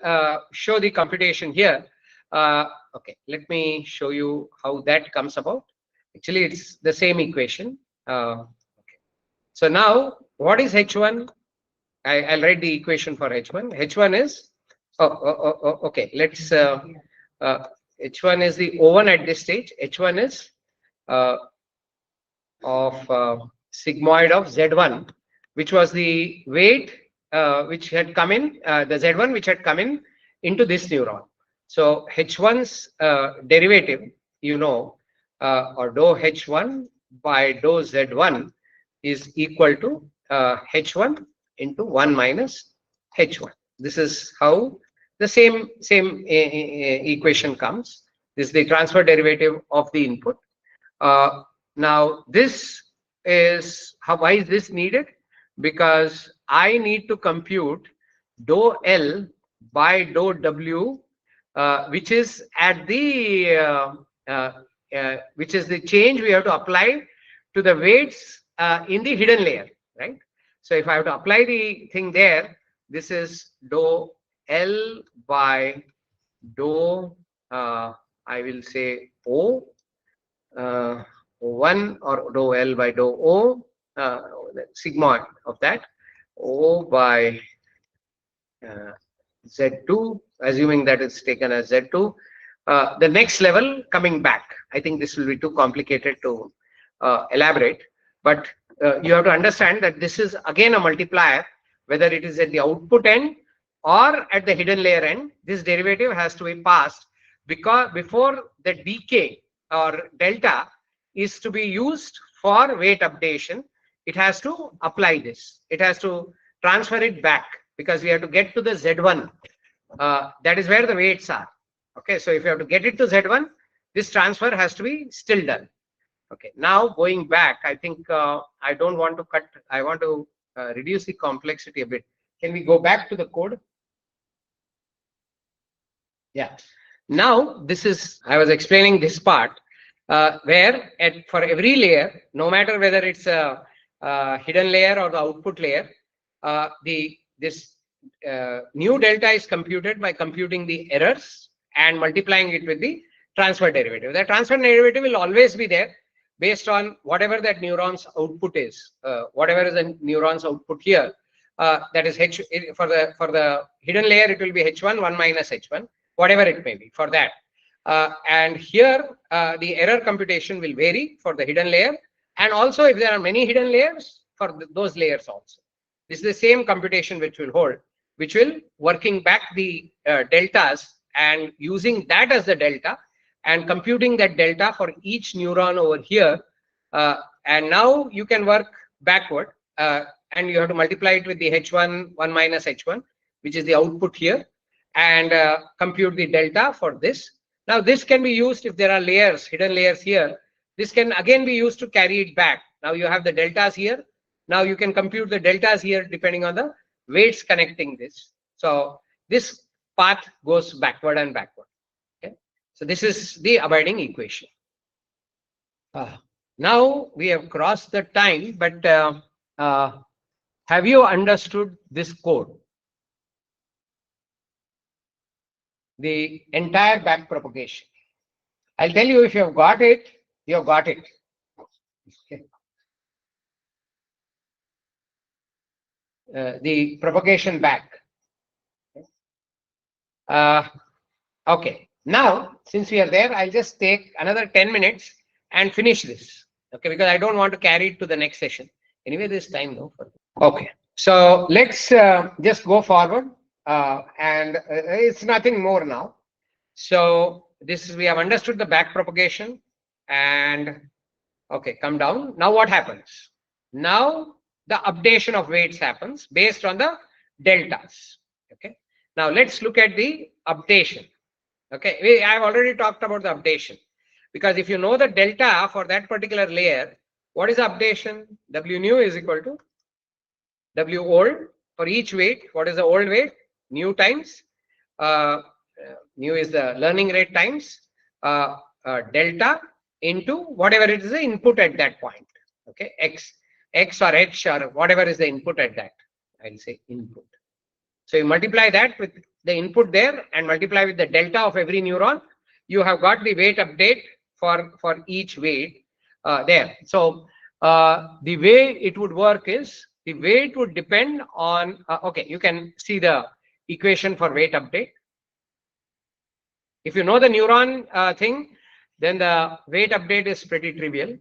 show the computation here. Okay, let me show you how that comes about. Actually, it's the same equation. Okay. So now, what is H1? I'll write the equation for H1. H1 is, okay, let's, H1 is the O1 at this stage. H1 is uh, of sigmoid of Z1, which was the weight which had come in, the Z1 which had come in into this neuron. So H1's derivative, you know, or dou H1 by dou Z1 is equal to H1 into 1 minus H1. This is how the same equation comes. This is the transfer derivative of the input. Now this is how, why is this needed? Because I need to compute dou L by dou W, which is at the which is the change we have to apply to the weights in the hidden layer, right? So if I have to apply the thing there, this is dou L by dou I will say O. O1 or dou L by dou O, sigma of that, O by Z2, assuming that it's taken as Z2. The next level coming back. I think this will be too complicated to elaborate, but you have to understand that this is again a multiplier, whether it is at the output end or at the hidden layer end. This derivative has to be passed, because before the decay or delta is to be used for weight updation, it has to apply this. It has to transfer it back, because we have to get to the Z1. That is where the weights are. Okay, so if you have to get it to Z1, this transfer has to be still done. Okay, now going back, I think I don't want to cut, I want to reduce the complexity a bit. Can we go back to the code? Yeah. Now this is, I was explaining this part where for every layer, no matter whether it's a hidden layer or the output layer, this new delta is computed by computing the errors and multiplying it with the transfer derivative. The transfer derivative will always be there based on whatever that neuron's output is. Whatever is the neuron's output here, that is H for the hidden layer, it will be H1 1 minus H1, whatever it may be for that. And here the error computation will vary for the hidden layer, and also if there are many hidden layers, for those layers also. This is the same computation which will hold, which will working back the deltas and using that as the delta and computing that delta for each neuron over here. And now you can work backward, and you have to multiply it with the H1 1 minus H1, which is the output here, and compute the delta for this. Now this can be used if there are layers, hidden layers here. This can again be used to carry it back. Now you have the deltas here. Now you can compute the deltas here depending on the weights connecting this. So this path goes backward and backward. Okay. So this is the abiding equation. Now we have crossed the time, but have you understood this code? The entire back propagation. I'll tell you, if you have got it, you have got it. Okay. The propagation back. Okay. Now, since we are there, I'll just take another 10 minutes and finish this. Okay, because I don't want to carry it to the next session. Anyway, this time no. Okay. So let's just go forward, and it's nothing more now. So this is, we have understood the back propagation, and okay, come down. Now what happens? Now the updation of weights happens based on the deltas. Okay. Now let's look at the updation. Okay, I have already talked about the updation, because if you know the delta for that particular layer, what is the updation? W new is equal to W old for each weight. What is the old weight? nu times nu is the learning rate times delta into whatever it is the input at that point. Okay, x or h or whatever is the input at that. I'll say input. So you multiply that with the input there and multiply with the delta of every neuron. You have got the weight update for each weight there. So the way it would work is the weight would depend on. Okay, you can see the equation for weight update. If you know the neuron thing, then the weight update is pretty trivial.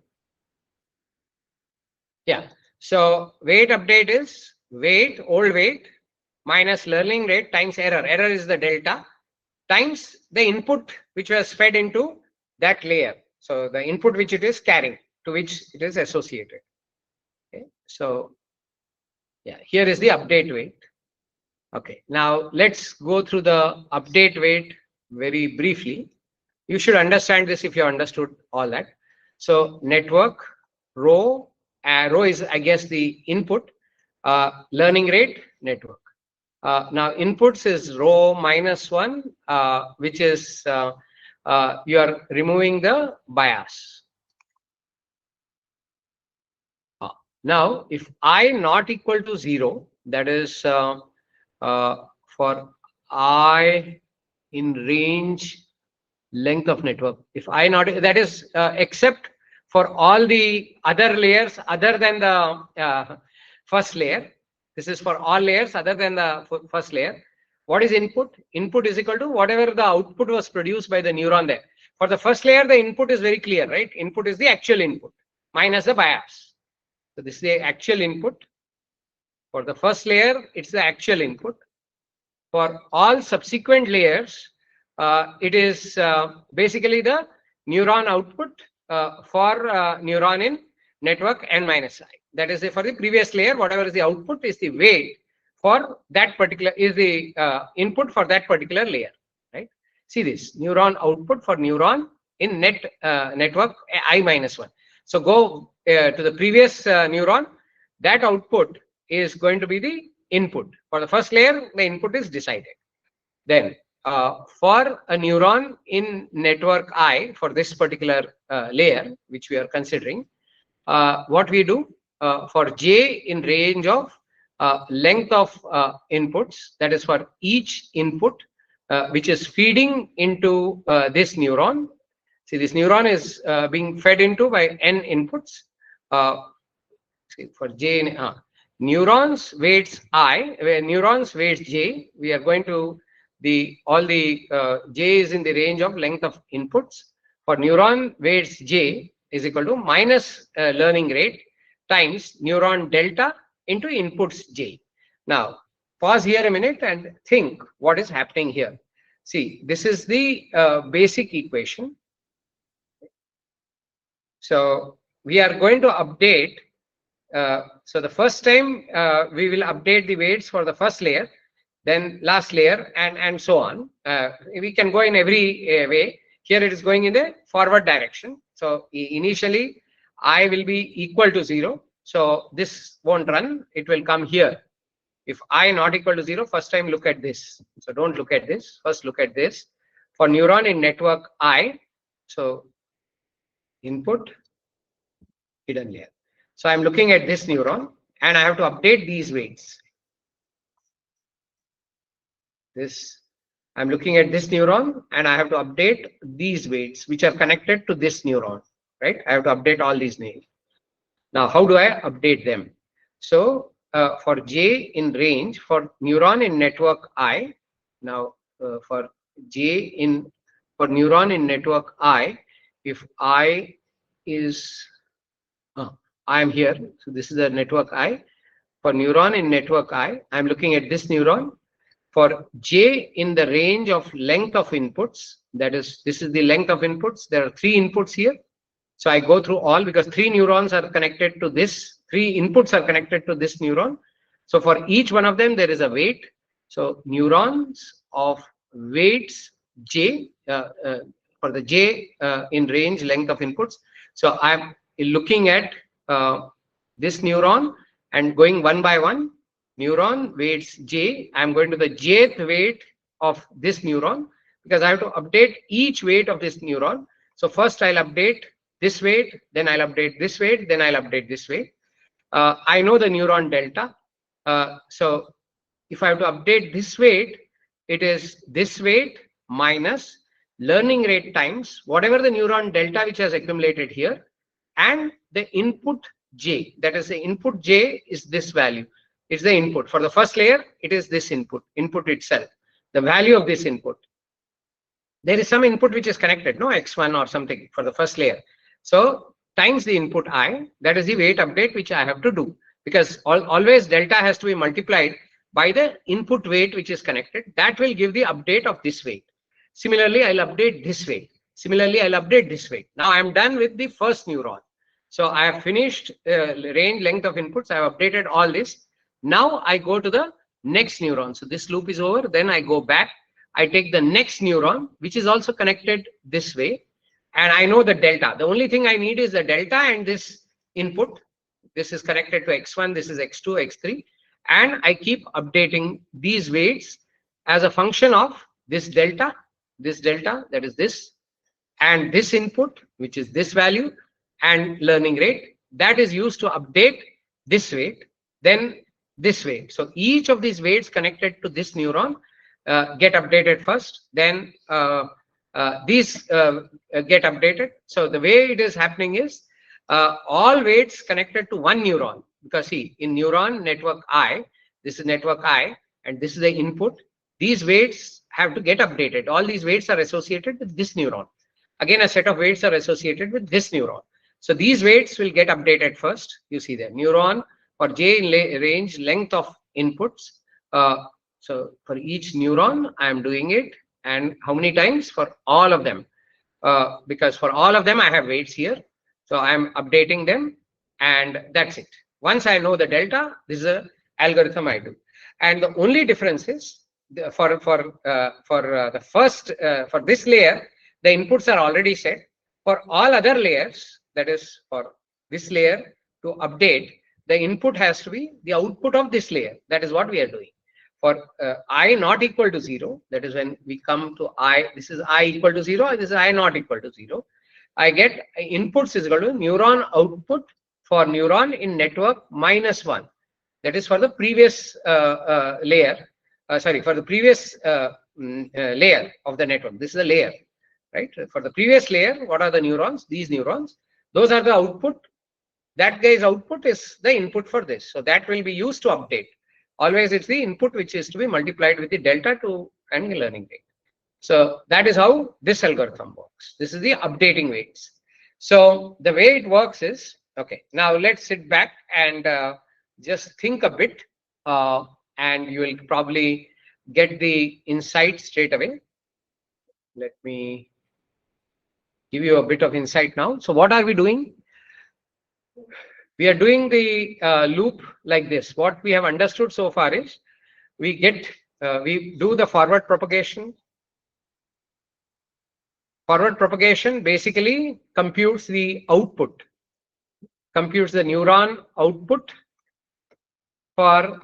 Yeah. So weight update is weight, old weight, minus learning rate times error. Error is the delta times the input which was fed into that layer. So the input which it is carrying, to which it is associated. Okay. So yeah, here is the update weight. Okay. Now let's go through the update weight very briefly. You should understand this if you understood all that. So network, rho is, I guess, the input, learning rate, network. Now inputs is rho -1, which is you are removing the bias. Now if I not equal to 0, that is for I in range length of network. If I not, that is except for all the other layers other than the first layer. This is for all layers other than the first layer. What is input? Input is equal to whatever the output was produced by the neuron there. For the first layer, the input is very clear, right? Input is the actual input minus the bias. So this is the actual input. For the first layer, it's the actual input. For all subsequent layers, it is basically the neuron output for neuron in network n minus I. That is for the previous layer, whatever is the output is the weight for that particular, is the input for that particular layer, right? See this, neuron output for neuron in network I minus 1. So go to the previous neuron, that output is going to be the input. For the first layer, the input is decided. Then for a neuron in network I, for this particular layer, which we are considering, what we do for J in range of length of inputs, that is for each input which is feeding into this neuron. See, this neuron is being fed into by n inputs. See, for J, neurons weights I, where neurons weights J, we are going to all the J is in the range of length of inputs. For neuron weights J is equal to minus learning rate times neuron delta into inputs J. Now pause here a minute and think what is happening here. See, this is the basic equation. So we are going to update. So the first time we will update the weights for the first layer, then last layer, and so on. We can go in every way. Here it is going in the forward direction. So initially I will be equal to 0. So this won't run. It will come here. If I not equal to 0, first time look at this. So don't look at this. First look at this. For neuron in network I, so input, hidden layer. So I'm looking at this neuron and I have to update these weights. I'm looking at this neuron and I have to update these weights which are connected to this neuron, right? I have to update all these names. Now, how do I update them? So for J in range, for neuron in network I, now for neuron in network I, if I is, I am here, so this is the network I. For neuron in network I, I'm looking at this neuron. For J in the range of length of inputs, that is, this is the length of inputs. There are 3 inputs here. So I go through all because 3 neurons are connected to this, 3 inputs are connected to this neuron. So for each one of them, there is a weight. So neurons of weights J, for the J in range length of inputs. So I'm looking at this neuron and going one by one. neuron weights j. I'm going to the jth weight of this neuron because I have to update each weight of this neuron. So first I'll update this weight, then I'll update this weight, then I'll update this weight. I know the neuron delta. So if I have to update this weight, it is this weight minus learning rate times whatever the neuron delta which has accumulated here and the input j. That is, the input j is this value. It's the input. For the first layer, it is this input itself, the value of this input. There is some input which is connected, no, x1 or something for the first layer. So times the input I, that is the weight update which I have to do, because always delta has to be multiplied by the input weight which is connected. That will give the update of this weight. Similarly, I'll update this weight. Similarly, I'll update this weight. Now I'm done with the first neuron. So I have finished range length of inputs. I have updated all this. Now I go to the next neuron. So this loop is over. Then I go back. I take the next neuron, which is also connected this way. And I know the delta. The only thing I need is the delta and this input. This is connected to x1. This is x2, x3. And I keep updating these weights as a function of this delta, that is this, and this input, which is this value, and learning rate. That is used to update this weight, then this weight. So each of these weights connected to this neuron get updated first, then these get updated. So the way it is happening is all weights connected to one neuron, because see, in neuron network I, this is network I, and this is the input. These weights have to get updated. All these weights are associated with this neuron. Again, a set of weights are associated with this neuron. So these weights will get updated first. You see there, neuron for j in range length of inputs. So for each neuron, I am doing it. And how many times? For all of them. Because for all of them, I have weights here. So I am updating them, and that's it. Once I know the delta, this is an algorithm I do. And the only difference is for this layer, the inputs are already set. For all other layers, that is for this layer to update, the input has to be the output of this layer. That is what we are doing. For I not equal to 0, that is when we come to I, this is I equal to 0, this is I not equal to 0. I get inputs is equal to neuron output for neuron in network -1. That is for the previous layer. For the previous layer of the network. This is a layer, right? For the previous layer, what are the neurons? These neurons. Those are the output. That guy's output is the input for this. So that will be used to update. Always it's the input which is to be multiplied with the delta to and the learning rate. So that is how this algorithm works. This is the updating weights. So the way it works is, okay, now let's sit back and just think a bit, and you will probably get the insight straight away. Let me give you a bit of insight now. So what are we doing? We are doing the loop like this. What we have understood so far is we do the forward propagation. Forward propagation basically computes the output, computes the neuron output for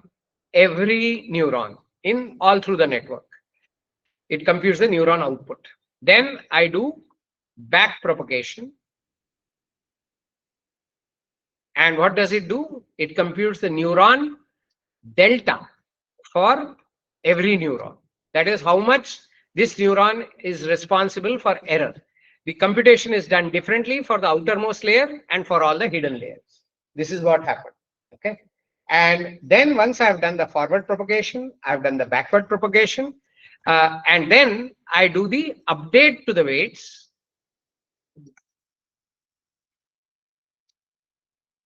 every neuron in all through the network. It computes the neuron output. Then I do back propagation. And what does it do? It computes the neuron delta for every neuron. That is how much this neuron is responsible for error. The computation is done differently for the outermost layer and for all the hidden layers. This is what happened. Okay. And then once I've done the forward propagation, I've done the backward propagation, and then I do the update to the weights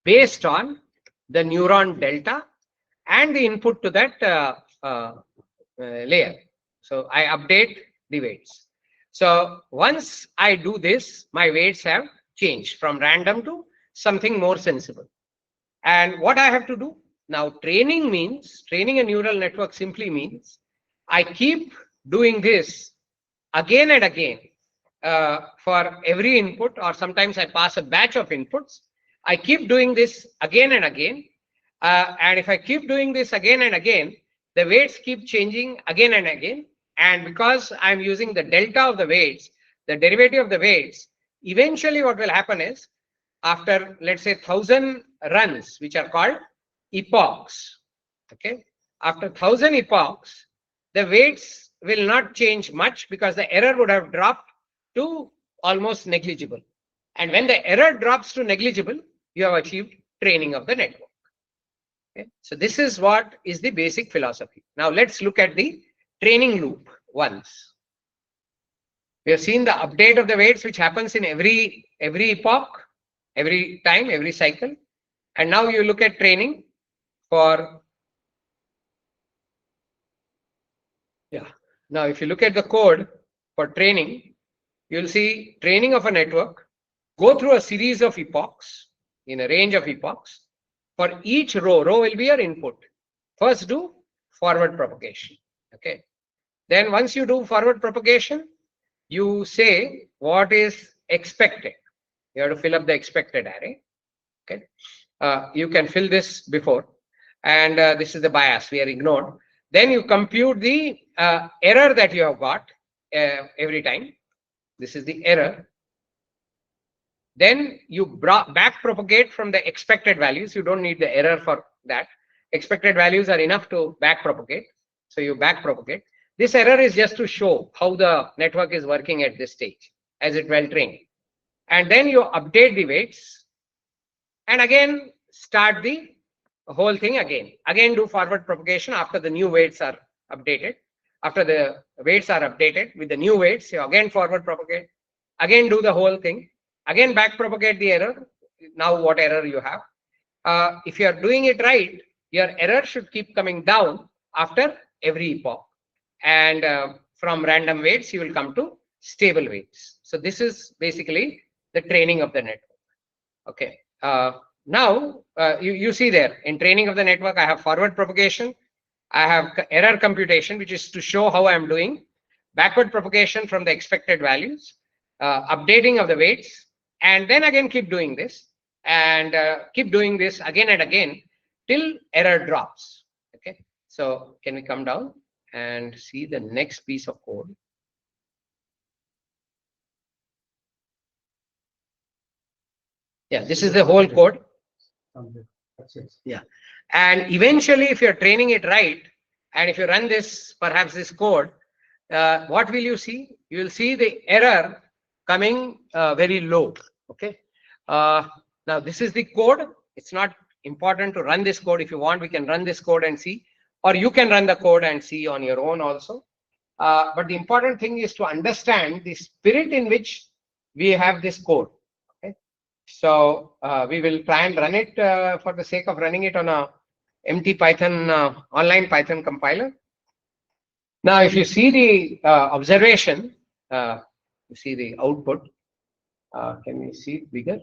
based on the neuron delta and the input to that layer. So I update the weights. So once I do this, my weights have changed from random to something more sensible. And what I have to do now, training a neural network simply means I keep doing this again and again for every input, or sometimes I pass a batch of inputs. I keep doing this again and again And if I keep doing this again and again, the weights keep changing again and again. And because I'm using the delta of the weights, the derivative of the weights, eventually what will happen is, after let's say 1,000 runs, which are called epochs, okay, after 1,000 epochs, the weights will not change much because the error would have dropped to almost negligible. And when the error drops to negligible, you have achieved training of the network. Okay. So this is what is the basic philosophy. Now let's look at the training loop once. We have seen the update of the weights, which happens in every epoch, every time, every cycle. And now you look at training for, yeah. Now if you look at the code for training, you'll see training of a network, go through a series of epochs in a range of epochs. For each row will be your input. First do forward propagation. Okay. Then once you do forward propagation, you say what is expected. You have to fill up the expected array. Okay. You can fill this before. And this is the bias we are ignored. Then you compute the error that you have got every time. This is the error. Then you back propagate from the expected values. You don't need the error for that. Expected values are enough to back propagate. So you back propagate. This error is just to show how the network is working at this stage as it well trained. And then you update the weights and again start the whole thing again. Again do forward propagation after the new weights are updated. After the weights are updated with the new weights, you again forward propagate. Again do the whole thing. Again back propagate the error. Now what error you have. If you are doing it right, your error should keep coming down after every epoch. And from random weights, you will come to stable weights. So this is basically the training of the network. Okay. Now you see there in training of the network, I have forward propagation. I have error computation, which is to show how I'm doing. Backward propagation from the expected values. Updating of the weights. And then again keep doing this. And keep doing this again and again till error drops. Okay. So can we come down and see the next piece of code? Yeah, this is the whole code. Yeah. And eventually, if you're training it right, and if you run this, perhaps this code, what will you see? You will see the error coming very low. Okay. Now, this is the code. It's not important to run this code. If you want, we can run this code and see, or you can run the code and see on your own also. But the important thing is to understand the spirit in which we have this code. Okay. So we will try and run it for the sake of running it on a empty Python, online Python compiler. Now, if you see the observation, you see the output. Can we see it bigger?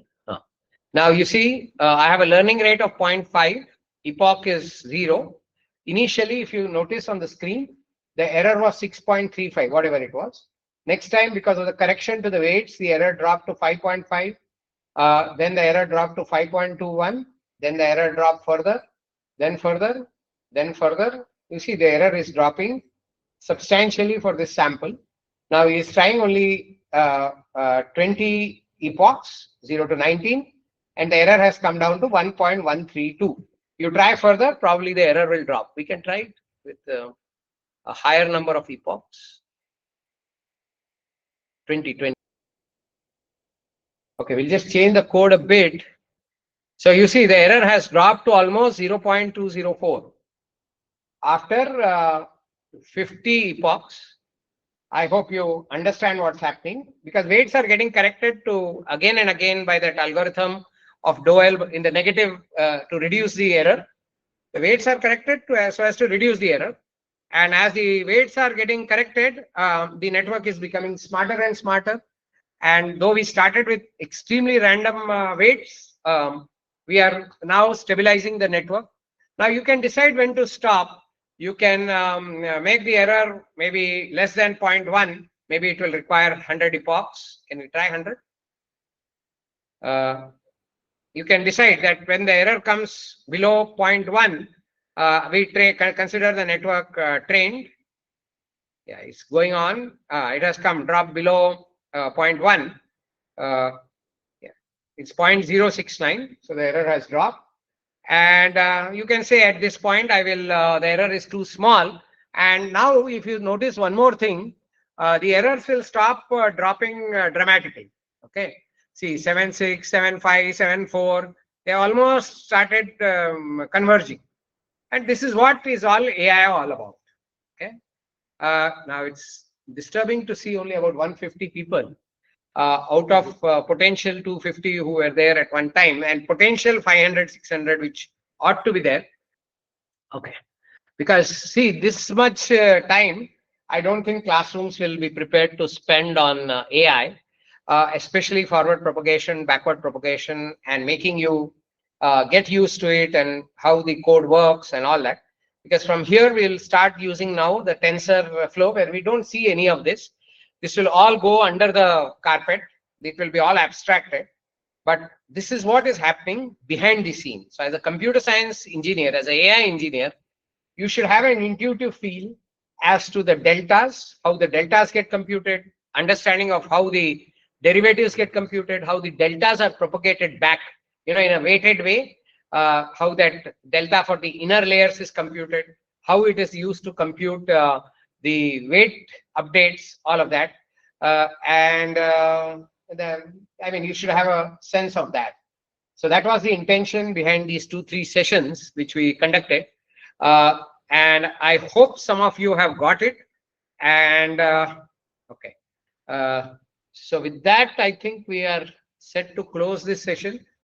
Now you see, I have a learning rate of 0.5. Epoch is 0. Initially, if you notice on the screen, the error was 6.35, whatever it was. Next time, because of the correction to the weights, the error dropped to 5.5. Then the error dropped to 5.21. Then the error dropped further, then further, then further. You see, the error is dropping substantially for this sample. Now he is trying only 20 epochs, 0 to 19, and the error has come down to 1.132. You try further, probably the error will drop. We can try it with a higher number of epochs. 20. Okay, we'll just change the code a bit. So you see the error has dropped to almost 0.204. After 50 epochs, I hope you understand what's happening, because weights are getting corrected to again and again by that algorithm of Doyle in the negative to reduce the error. The weights are corrected so as to reduce the error. And as the weights are getting corrected, the network is becoming smarter and smarter. And though we started with extremely random weights, we are now stabilizing the network. Now you can decide when to stop. You can make the error maybe less than 0.1. Maybe it will require 100 epochs. Can we try 100? you can decide that when the error comes below 0.1, we consider the network trained. Yeah, it's going on. It has come drop below 0.1. Yeah, it's 0.069. So the error has dropped. And you can say at this point, the error is too small. And now if you notice one more thing, the errors will stop dropping dramatically. Okay. See, 7.6, 7.5, 7.4, they almost started converging. And this is what is all AI all about. Okay. Now it's disturbing to see only about 150 people out of potential 250 who were there at one time, and potential 500, 600, which ought to be there. Okay. Because see, this much time, I don't think classrooms will be prepared to spend on AI, especially forward propagation, backward propagation, and making you get used to it and how the code works and all that. Because from here, we'll start using now the tensor flow where we don't see any of this. This will all go under the carpet. It will be all abstracted. But this is what is happening behind the scenes. So as a computer science engineer, as an AI engineer, you should have an intuitive feel as to the deltas, how the deltas get computed, understanding of how the derivatives get computed, how the deltas are propagated back, in a weighted way, how that delta for the inner layers is computed, how it is used to compute the weight updates, all of that. You should have a sense of that. So that was the intention behind these 2-3 sessions which we conducted. And I hope some of you have got it. And okay. So with that, I think we are set to close this session.